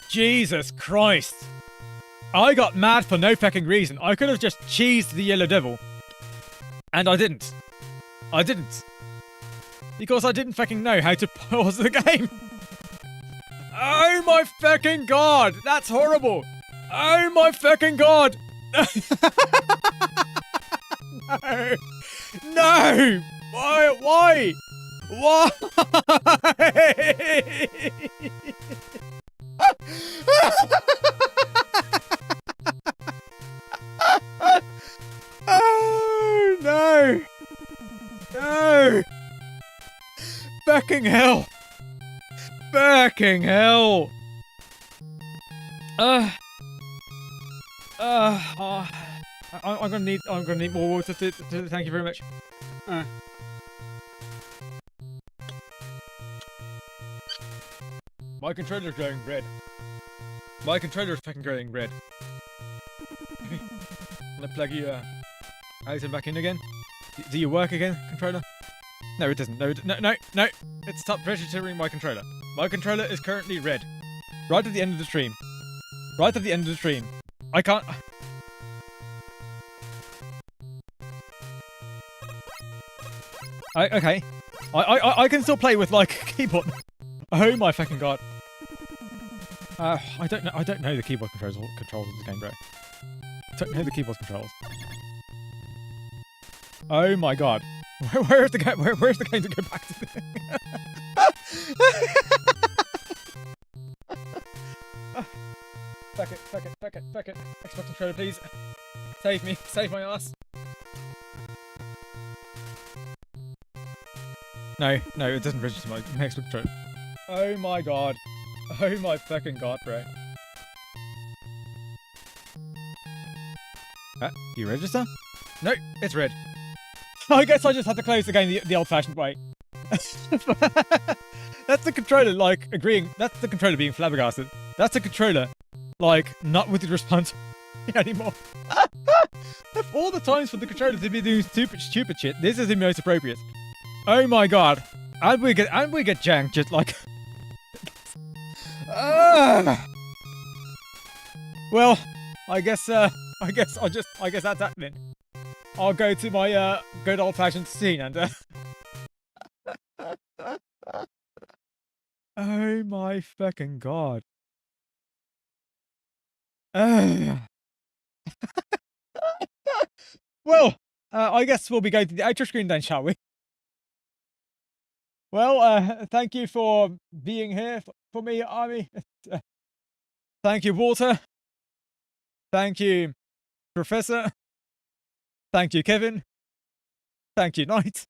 Jesus Christ! I got mad for no fucking reason. I could have just cheesed the yellow devil. And I didn't. I didn't. Because I didn't fucking know how to pause the game. Oh my fucking god! That's horrible! Oh my fucking god! No! No! Why? Why? Why? Oh no! No! Fucking hell! Fucking hell! I'm gonna need more water to thank you very much. My controller's going red. My controller's fucking going red. I'm gonna plug you out and back in again. Do you work again, controller? No, it doesn't. No, no. It stopped registering my controller. My controller is currently red. Right at the end of the stream. Right at the end of the stream. I can't... Okay. I can still play with, like, keyboard. Oh my fucking god. I don't know the keyboard controls of this game, bro. I don't know the keyboard controls. Oh my god. Where's the game to go back to? Fuck it. Xbox controller, please. Save me. Save my ass. No, it doesn't register my Xbox controller. Oh my god. Oh my fucking god, bro. Do you register? No, it's red. I guess I just had to close the game the old-fashioned way. That's the controller, like, agreeing. That's the controller being flabbergasted. That's the controller, like, not with the response anymore. Of all the times for the controller to be doing stupid shit, this is the most appropriate. Oh my god. And we get janked just like... Well, I guess that's happening. I'll go to my good old-fashioned scene and oh my fucking god. Well, I guess we'll be going to the outro screen then, shall we? Well, thank you for being here for me, Army. Thank you, Walter. Thank you, Professor. Thank you, Kevin. Thank you, Knight.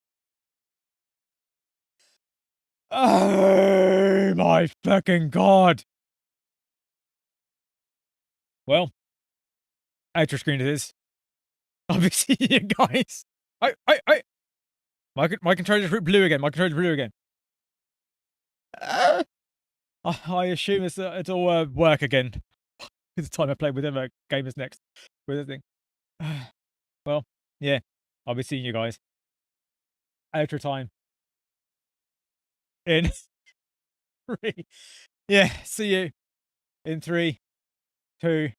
Oh my fucking god. Well, outro screen it is. I'll be seeing you guys. My controller's blue again. My controller's blue again. I assume it'll work again. It's the time I play with them gamers next with the thing. Well, yeah, I'll be seeing you guys. Outro time. In 3. Yeah, see you in 3, 2,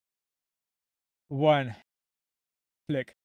1. Flick.